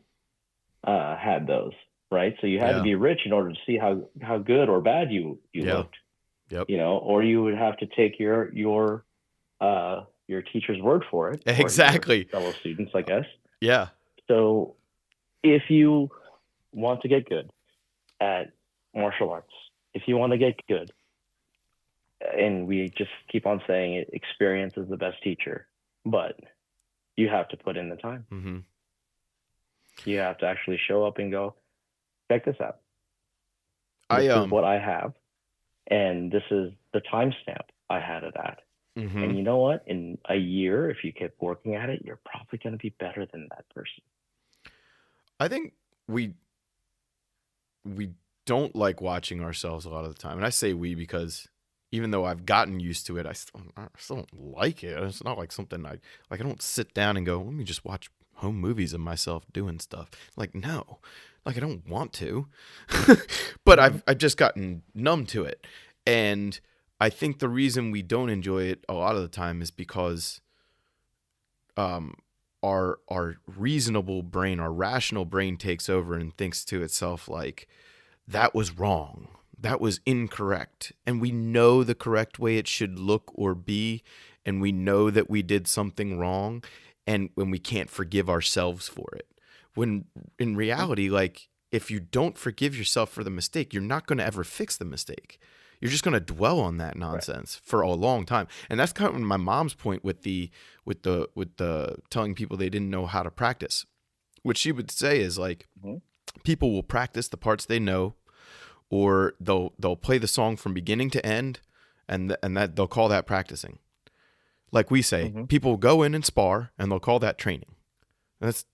had those, right? So you had to be rich in order to see how good or bad you looked. Yep. Or you would have to take your teacher's word for it. Exactly. Fellow students, I guess. Yeah. So if you want to get good at martial arts, if you want to get good, and we just keep on saying it, experience is the best teacher, but you have to put in the time. You have to actually show up and go, check this out. This is what I have, and this is the timestamp I had it at. And you know what? In a year, if you keep working at it, you're probably going to be better than that person. I think we don't like watching ourselves a lot of the time. And I say we because even though I've gotten used to it, I still don't like it. It's not like something I don't sit down and go, let me just watch home movies of myself doing stuff. Like, no, like I don't want to, but I've just gotten numb to it. And I think the reason we don't enjoy it a lot of the time is because our reasonable brain, our rational brain takes over and thinks to itself like, that was wrong. That was incorrect. And we know the correct way it should look or be. And we know that we did something wrong. And when we can't forgive ourselves for it. When in reality, like, if you don't forgive yourself for the mistake, you're not going to ever fix the mistake. You're just going to dwell on that nonsense for a long time. And that's kind of my mom's point with the telling people they didn't know how to practice. What she would say is like, people will practice the parts they know, or they'll play the song from beginning to end, and that they'll call that practicing. Like we say, people go in and spar, and they'll call that training. That's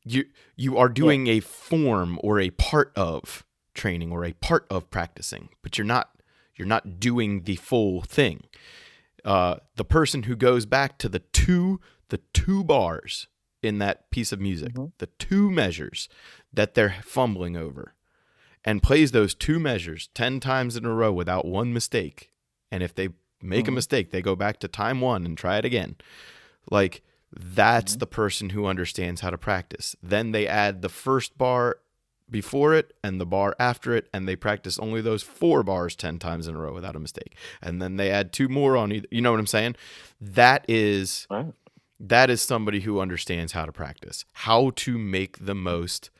you are doing a form or a part of training or a part of practicing, but you're not doing the full thing. The person who goes back to the two bars in that piece of music, the two measures that they're fumbling over, and plays those two measures 10 times in a row without one mistake. And if they make a mistake, they go back to time 1 and try it again. Like, that's the person who understands how to practice. Then they add the first bar before it and the bar after it, and they practice only those 4 bars 10 times in a row without a mistake. And then they add 2 more on either. You know what I'm saying? That is somebody who understands how to practice, how to make the most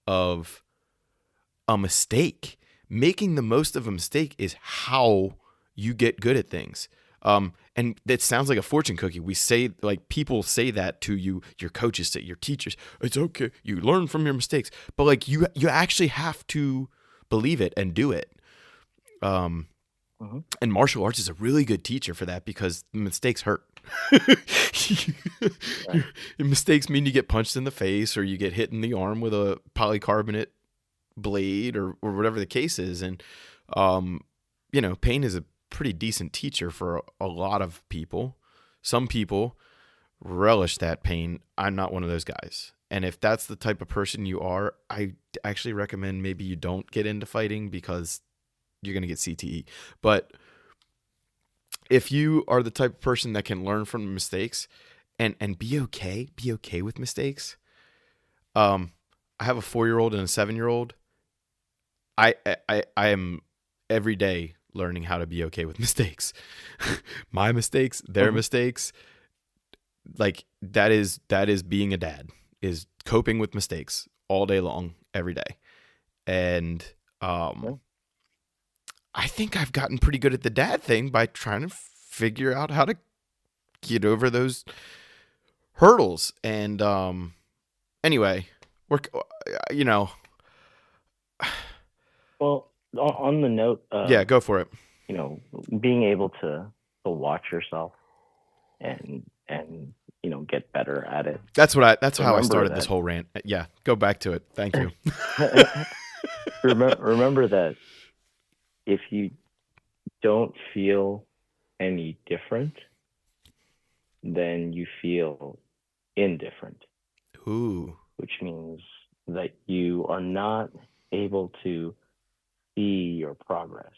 of a mistake. Making the most of a mistake is how you get good at things. And it sounds like a fortune cookie. We say, like, people say that to you, your coaches say, your teachers, it's okay, you learn from your mistakes. But like, you actually have to believe it and do it. And martial arts is a really good teacher for that, because mistakes hurt. Mistakes mean you get punched in the face, or you get hit in the arm with a polycarbonate blade, or whatever the case is. And pain is a pretty decent teacher for a lot of people. Some people relish that pain. I'm not one of those guys. And if that's the type of person you are, I actually recommend maybe you don't get into fighting, because you're going to get CTE. But if you are the type of person that can learn from mistakes and be okay with mistakes. I have a 4-year-old and a 7-year-old. I am every day learning how to be okay with mistakes. My mistakes, their mistakes. Like, that is being a dad, is coping with mistakes all day long, every day. And I think I've gotten pretty good at the dad thing by trying to figure out how to get over those hurdles. And anyway, we're Well, on the note of, yeah, go for it. Being able to watch yourself and get better at it. That's how I started this whole rant. Yeah, go back to it. Thank you. Remember that if you don't feel any different, then you feel indifferent. Ooh. Which means that you are not able to see your progress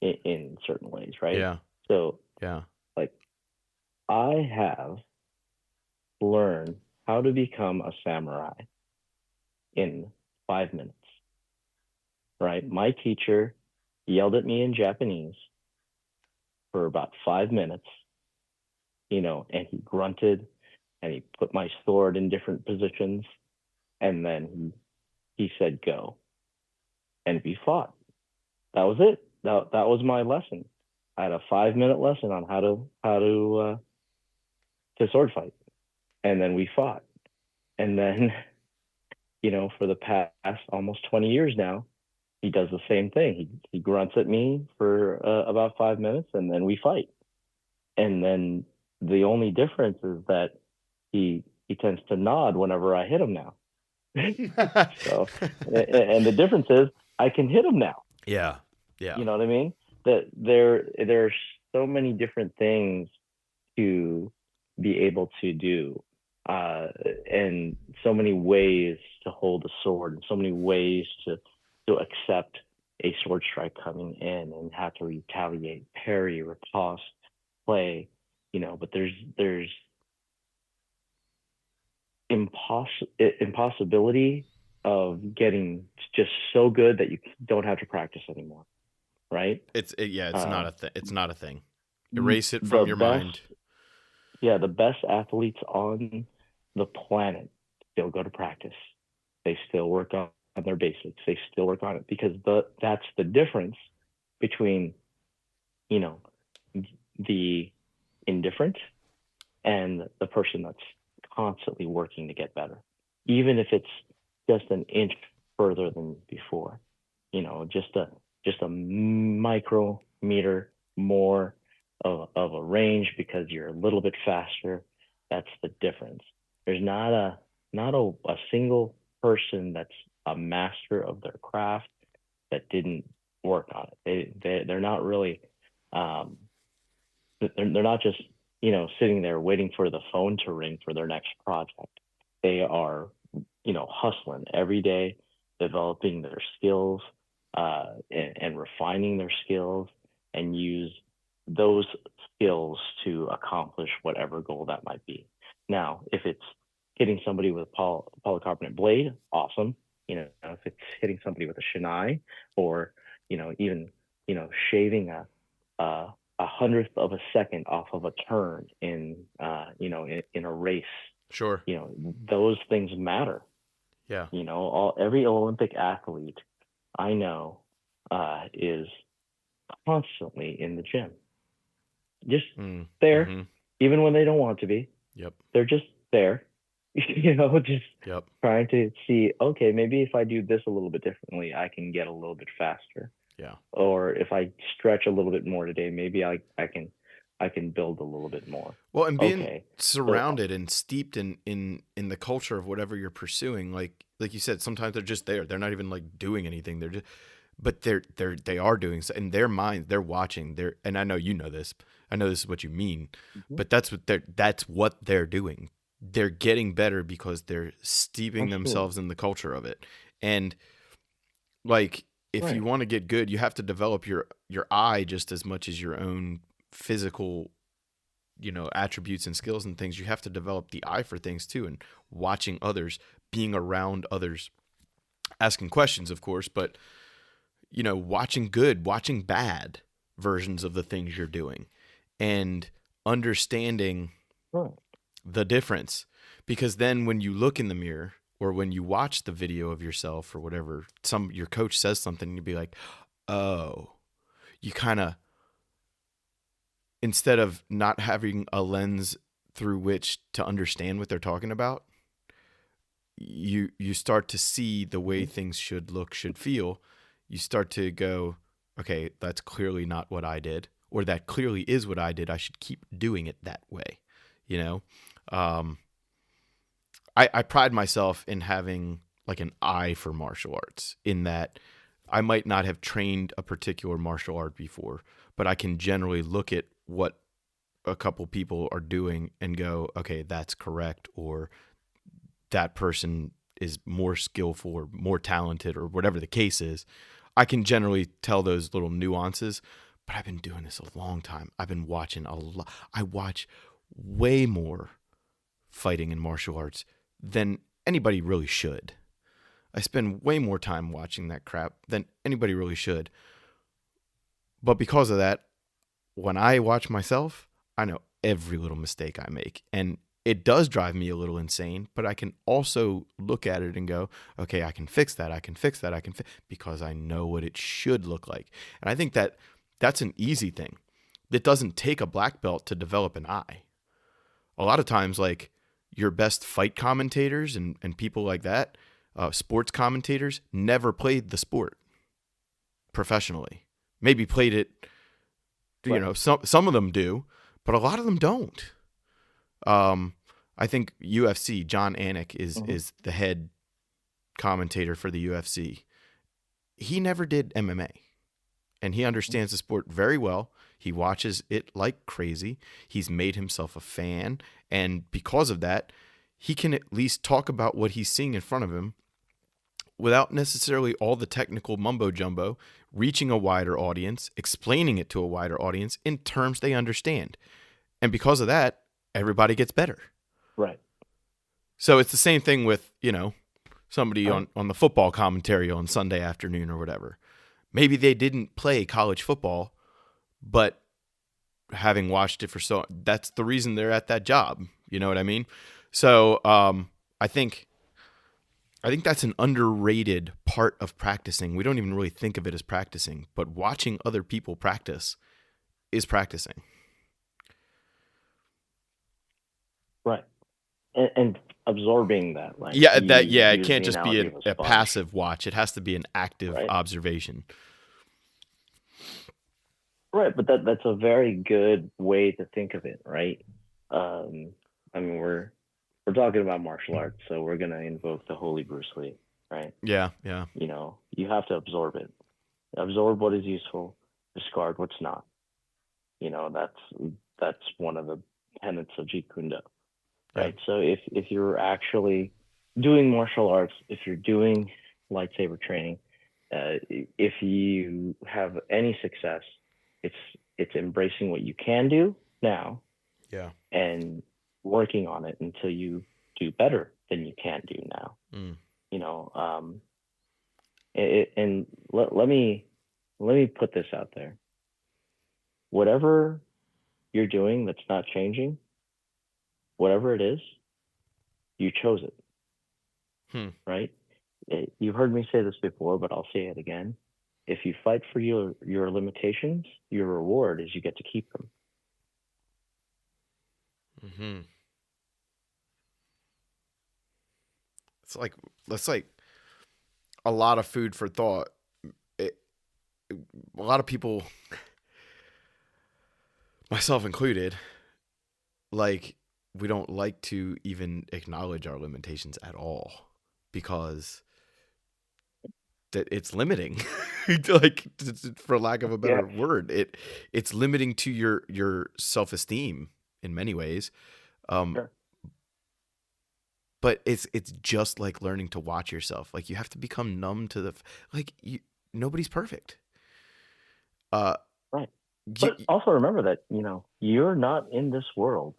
in certain ways, right? Yeah. So, yeah, like, I have learned how to become a samurai in 5 minutes, right? My teacher yelled at me in Japanese for about 5 minutes, and he grunted, and he put my sword in different positions, and then he said, go. And we fought. That was it. That was my lesson. I had a 5-minute lesson on how to sword fight. And then we fought. And then, for the past almost 20 years now, he does the same thing. He grunts at me for about 5 minutes, and then we fight. And then the only difference is that he tends to nod whenever I hit him now. So, and the difference is I can hit him now. Yeah. Yeah. You know what I mean? That there are so many different things to be able to do, and so many ways to hold a sword, and so many ways to accept a sword strike coming in and have to retaliate, parry, riposte, play. But there's impossibility of getting just so good that you don't have to practice anymore, right? It's not a thing. It's not a thing. Erase it from your mind. Yeah, the best athletes on the planet still go to practice. They still work on their basics. They still work on it because that's the difference between, you know, the indifferent and the person that's constantly working to get better, even if it's just an inch further than before. Just a micrometer more of a range because you're a little bit faster. That's the difference. There's not a single person that's a master of their craft that didn't work on it. They're not really they're not just sitting there waiting for the phone to ring for their next project. They are hustling every day, developing their skills, and refining their skills, and use those skills to accomplish whatever goal that might be. Now, if it's hitting somebody with a polycarbonate blade, awesome. If it's hitting somebody with a shinai, or even shaving a hundredth of a second off of a turn in a race. Sure. Those things matter. Yeah. Every Olympic athlete I know is constantly in the gym, just there, mm-hmm. even when they don't want to be. Yep. They're just there, just yep. trying to see, okay, maybe if I do this a little bit differently, I can get a little bit faster. Yeah. Or if I stretch a little bit more today, maybe I can build a little bit more. Well, and being surrounded and steeped in the culture of whatever you're pursuing, like you said, sometimes they're just there. They're not even like doing anything. They're just, but they are doing so in their minds. They're watching. And I know you know this. I know this is what you mean, but that's what they're doing. They're getting better because they're steeping themselves in the culture of it. And like, if you want to get good, you have to develop your eye just as much as your own physical, attributes and skills and things. You have to develop the eye for things too, and watching others, being around others, asking questions, of course, but watching good, watching bad versions of the things you're doing, and understanding the difference. Because then when you look in the mirror, or when you watch the video of yourself or whatever, your coach says something, you'd be like, oh, you kind of, instead of not having a lens through which to understand what they're talking about, you start to see the way things should look, should feel. You start to go, okay, that's clearly not what I did, or that clearly is what I did. I should keep doing it that way. I pride myself in having like an eye for martial arts, in that I might not have trained a particular martial art before, but I can generally look at what a couple people are doing and go, okay, that's correct, or that person is more skillful or more talented, or whatever the case is. I can generally tell those little nuances, but I've been doing this a long time. I've been watching a lot. I watch way more fighting and martial arts than anybody really should. I spend way more time watching that crap than anybody really should. But because of that, when I watch myself, I know every little mistake I make. And it does drive me a little insane, but I can also look at it and go, okay, I can fix that. I can fix that. Because I know what it should look like. And I think that's an easy thing. It doesn't take a black belt to develop an eye. A lot of times, like, your best fight commentators and people like that, sports commentators, never played the sport professionally. Maybe played it, some of them do, but a lot of them don't. I think UFC, John Anik is the head commentator for the UFC. He never did MMA, and he understands the sport very well. He watches it like crazy. He's made himself a fan, and because of that, he can at least talk about what he's seeing in front of him without necessarily all the technical mumbo jumbo, reaching a wider audience, explaining it to a wider audience in terms they understand. And because of that, everybody gets better. Right. So it's the same thing with, somebody on the football commentary on Sunday afternoon or whatever. Maybe they didn't play college football, but having watched it that's the reason they're at that job. You know what I mean? So I think I think that's an underrated part of practicing. We don't even really think of it as practicing, but watching other people practice is practicing. Right. And absorbing that, like Yeah, you it use can't the just be analogy of a a sponge, passive watch. It has to be an active right? observation. Right, but that's a very good way to think of it, right? Um, I mean, we're talking about martial arts, so we're gonna invoke the holy Bruce Lee, right? Yeah, yeah. You know, you have to absorb it, absorb what is useful, discard what's not. You know, that's one of the tenets of Jeet Kune Do, Yeah. right? So if you're actually doing martial arts, if you're doing lightsaber training, if you have any success, it's it's embracing what you can do now Yeah. and working on it until you do better than you can do now. Mm. You know, and let me put this out there. Whatever you're doing that's not changing, whatever it is, you chose it, Hmm. right? You've heard me say this before, but I'll say it again. If you fight for your limitations, your reward is you get to keep them. Mm-hmm. That's like a lot of food for thought. It, a lot of people, myself included, like we don't like to even acknowledge our limitations at all because that it's limiting. Like for lack of a Yeah, better word, it's limiting to your self-esteem in many ways. Um, sure. but it's just like learning to watch yourself. Like you have to become numb to like nobody's perfect. Uh, Right. you, But also remember that, you're not in this world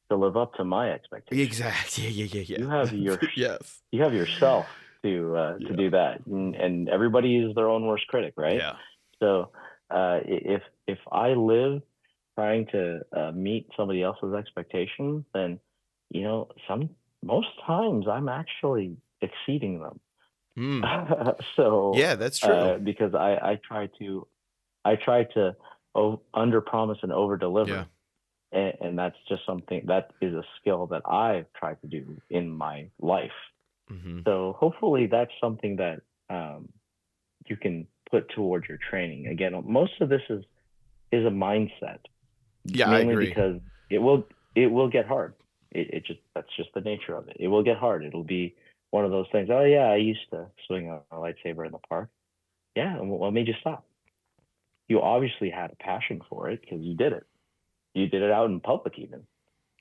to live up to my expectations. exactly. You Yeah. have your Yes. you have yourself to Yeah. do that, and everybody is their own worst critic, right? Yeah. So if I live trying to meet somebody else's expectations, then some most times I'm actually exceeding them. Mm. So Yeah, that's true. because I try to under promise and over Yeah. deliver, and that's just something that is a skill that I've tried to do in my life. Mm-hmm. So hopefully that's something that you can put towards your training. Again, most of this is a mindset, Yeah, I mainly agree. because it will get hard. It just that's just the nature of it. It will get hard. It'll be one of those things. Oh yeah, I used to swing a lightsaber in the park. Yeah, and what made you stop? You obviously had a passion for it because you did it. You did it out in public, even,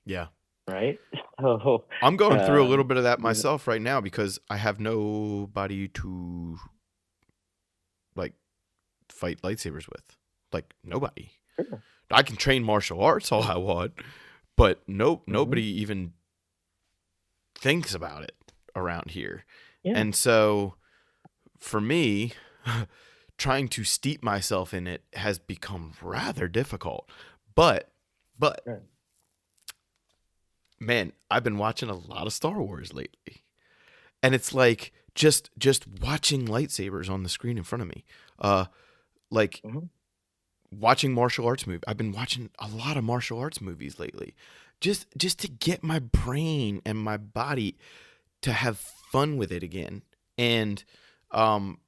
Yeah. right? So, I'm going through a little um, bit of that you know, myself right now because I have nobody to like fight lightsabers with. Like nobody. sure. I can train martial arts all I want, but Hmm. nobody even thinks about it around here. Yeah, And so for me, trying to steep myself in it has become rather difficult. But right. man, I've been watching a lot of Star Wars lately. And it's like just watching lightsabers on the screen in front of me. Like Hmm. watching martial arts movies. I've been watching a lot of martial arts movies lately. Just to get my brain and my body to have fun with it again. And um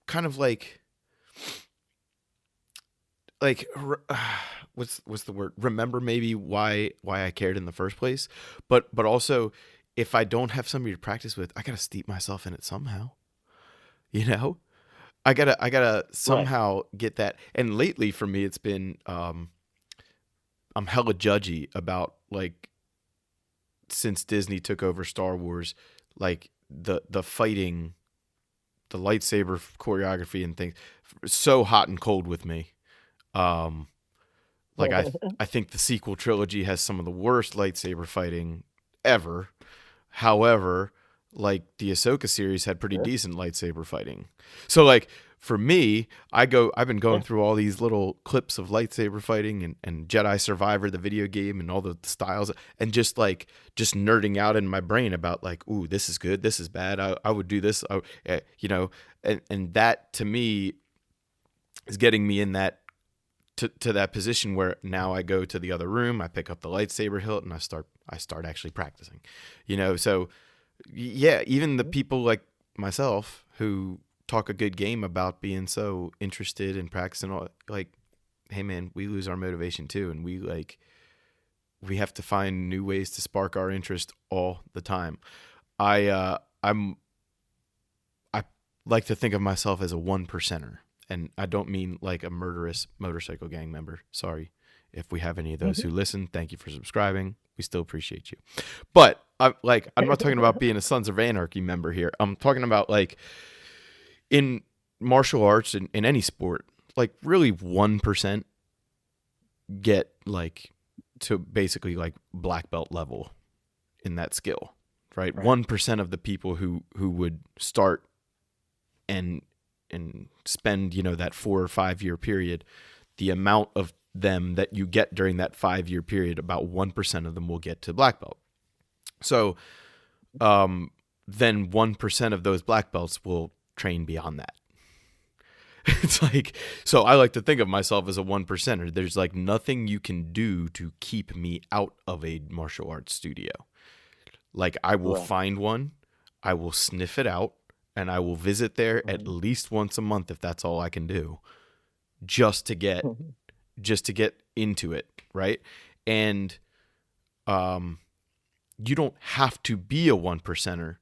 kind of like what's the word, remember maybe why I cared in the first place, but also if I don't have somebody to practice with, I gotta steep myself in it somehow, you know. I gotta Right. somehow get that. And lately for me it's been I'm hella judgy about, like, since Disney took over Star Wars, like the fighting, the lightsaber choreography and things, so hot and cold with me. um Like I think the sequel trilogy has some of the worst lightsaber fighting ever. However, like the Ahsoka series had pretty Sure. decent lightsaber fighting. So like for me, I've been going through all these little clips of lightsaber fighting and Jedi Survivor, the video game, and all the styles, and just nerding out in my brain about like, ooh, this is good, this is bad. I would do this, and that to me is getting me in that to that position where now I go to the other room, I pick up the lightsaber hilt, and I start actually practicing, So yeah, even the people like myself who talk a good game about being so interested in practicing, all like, hey man, we lose our motivation too, and we have to find new ways to spark our interest all the time. I like to think of myself as a 1%er. And I don't mean like a murderous motorcycle gang member. Sorry if we have any of those who listen. Thank you for subscribing. We still appreciate you. But I'm not talking about being a Sons of Anarchy member here. I'm talking about like in martial arts and in any sport, like really 1% get like to basically like black belt level in that skill, right? 1% of the people who would start and spend, that 4 or 5 year period, the amount of them that you get during that 5 year period, about 1% of them will get to black belt. So then 1% of those black belts will train beyond that. It's like, so I like to think of myself as a 1%er. There's like nothing you can do to keep me out of a martial arts studio. Like I will find one, I will sniff it out, and I will visit there at least once a month if that's all I can do, just to get into it, right? And you don't have to be a 1%er,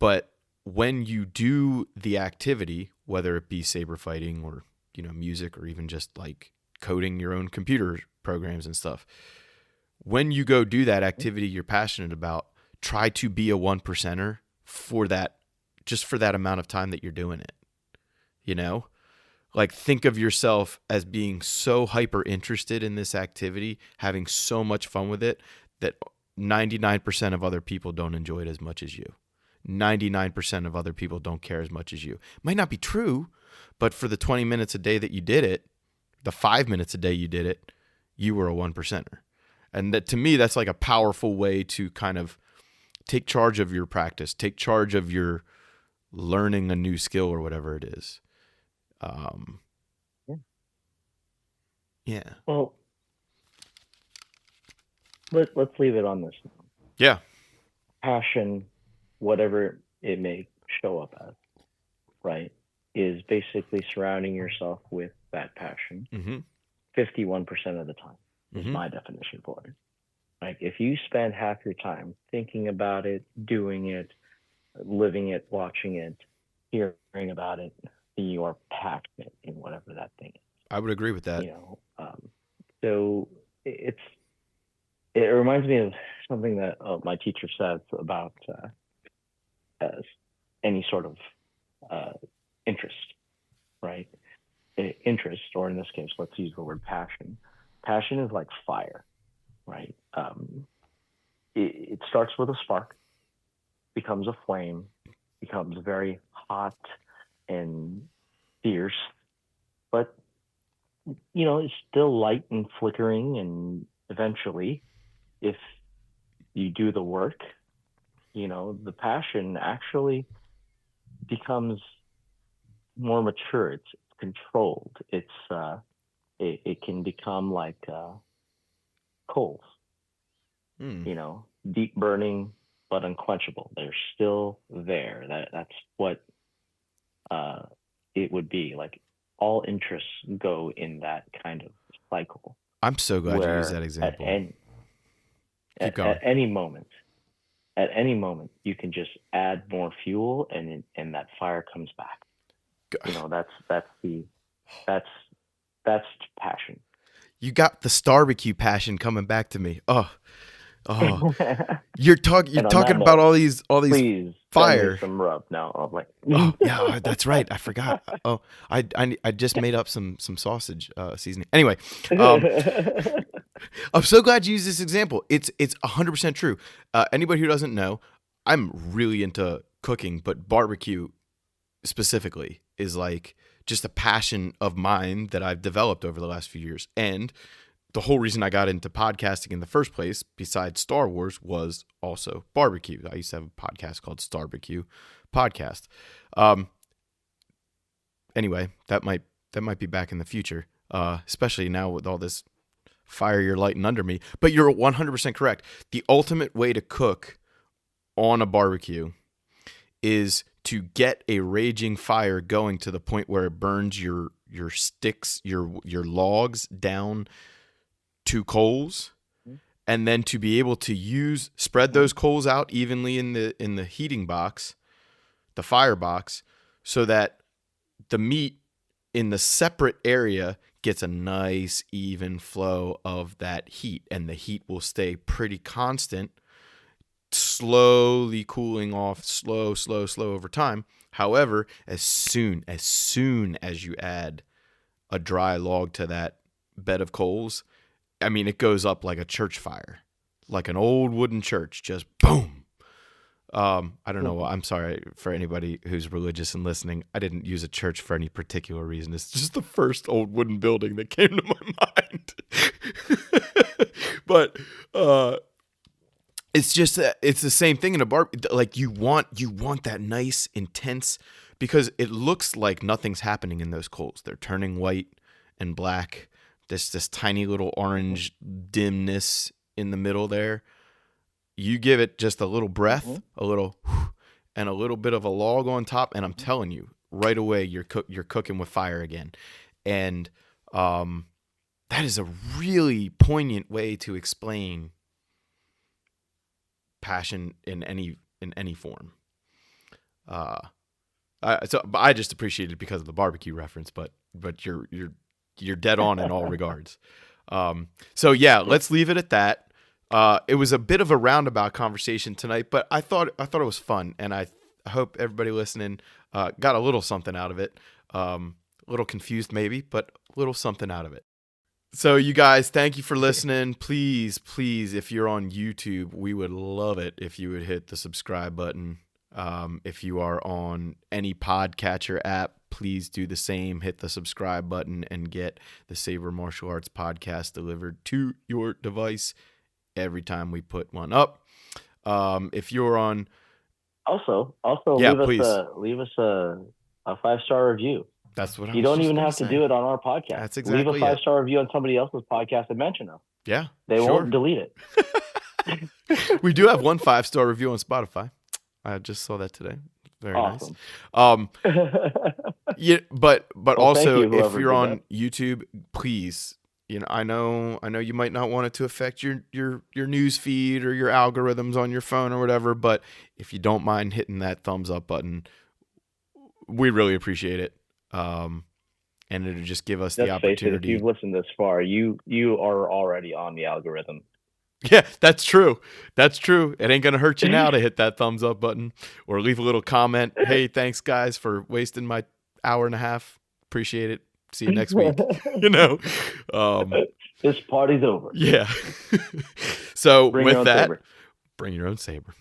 but when you do the activity, whether it be saber fighting or music or even just like coding your own computer programs and stuff, when you go do that activity you're passionate about, try to be a 1%er for that. Just for that amount of time that you're doing it, like think of yourself as being so hyper interested in this activity, having so much fun with it, that 99% of other people don't enjoy it as much as you. 99% of other people don't care as much as you. Might not be true, but for the 20 minutes a day that you did it, the 5 minutes a day you did it, you were a 1%er. And that to me, that's like a powerful way to kind of take charge of your practice, take charge of your learning a new skill or whatever it is. Yeah. Well, let's leave it on this. Yeah. Passion, whatever it may show up as, right, is basically surrounding yourself with that passion 51% of the time is my definition for it. Like if you spend half your time thinking about it, doing it, living it, watching it, hearing about it, you are passionate in whatever that thing is. I would agree with that. So it reminds me of something that my teacher says about any sort of interest, right? Interest, or in this case, let's use the word passion. Passion is like fire, right? It starts with a spark, becomes a flame, becomes very hot and fierce, but it's still light and flickering, and eventually, if you do the work, the passion actually becomes more mature. It's controlled. It can become like coals, deep burning but unquenchable. They're still there. That's what it would be like. All interests go in that kind of cycle. I'm so glad you used that example. At any moment, you can just add more fuel, and that fire comes back. That's passion. You got the Starbecue passion coming back to me. Oh, you're talking about all these please fire. Some rub now. I'm like, oh yeah, that's right. I forgot. Oh, I just made up some sausage seasoning. Anyway, I'm so glad you used this example. It's 100% true. Anybody who doesn't know, I'm really into cooking, but barbecue specifically is like just a passion of mine that I've developed over the last few years. And the whole reason I got into podcasting in the first place, besides Star Wars, was also barbecue. I used to have a podcast called Starbecue Podcast. Anyway, that might be back in the future, especially now with all this fire you're lighting under me. But you're 100% correct. The ultimate way to cook on a barbecue is to get a raging fire going to the point where it burns your sticks, your logs down to coals, and then to be able to spread those coals out evenly in the heating box, the fire box, so that the meat in the separate area gets a nice even flow of that heat, and the heat will stay pretty constant, slowly cooling off, slow over time. However, as soon as you add a dry log to that bed of coals, I mean, it goes up like a church fire, like an old wooden church, just boom. I don't know. I'm sorry for anybody who's religious and listening. I didn't use a church for any particular reason. It's just the first old wooden building that came to my mind. But it's just it's the same thing in a bar. Like you want that nice, intense, because it looks like nothing's happening in those coals. They're turning white and black. There's this tiny little orange dimness in the middle there. You give it just a little breath, a little, and a little bit of a log on top, and I'm telling you, right away you're cooking with fire again. And that is a really poignant way to explain passion in any form. I just appreciate it because of the barbecue reference, but you're dead on in all regards. So yeah, let's leave it at that. It was a bit of a roundabout conversation tonight, but I thought it was fun, and I hope everybody listening got a little something out of it. A little confused maybe, but a little something out of it. So you guys, thank you for listening. Please, if you're on YouTube, we would love it if you would hit the subscribe button. If you are on any podcatcher app, please do the same. Hit the subscribe button and get the Saber Martial Arts podcast delivered to your device every time we put one up. If you're on, also, yeah, leave us a 5-star review. That's what you don't even have to do it on our podcast. That's exactly leave a 5-star review on somebody else's podcast and mention us. Yeah, they won't delete it. We do have one 5-star review on Spotify. I just saw that today. Very awesome. Nice. Yeah, but also if you're on that. YouTube, please, I know you might not want it to affect your news feed or your algorithms on your phone or whatever, but if you don't mind hitting that thumbs up button, we really appreciate it. And it'll just give us the opportunity. If you've listened this far, you are already on the algorithm. Yeah, that's true. It ain't going to hurt you now to hit that thumbs up button or leave a little comment. Hey, thanks guys for wasting my hour and a half. Appreciate it. See you next week. This party's over. Yeah. So bring with that, Saber. Bring your own Saber.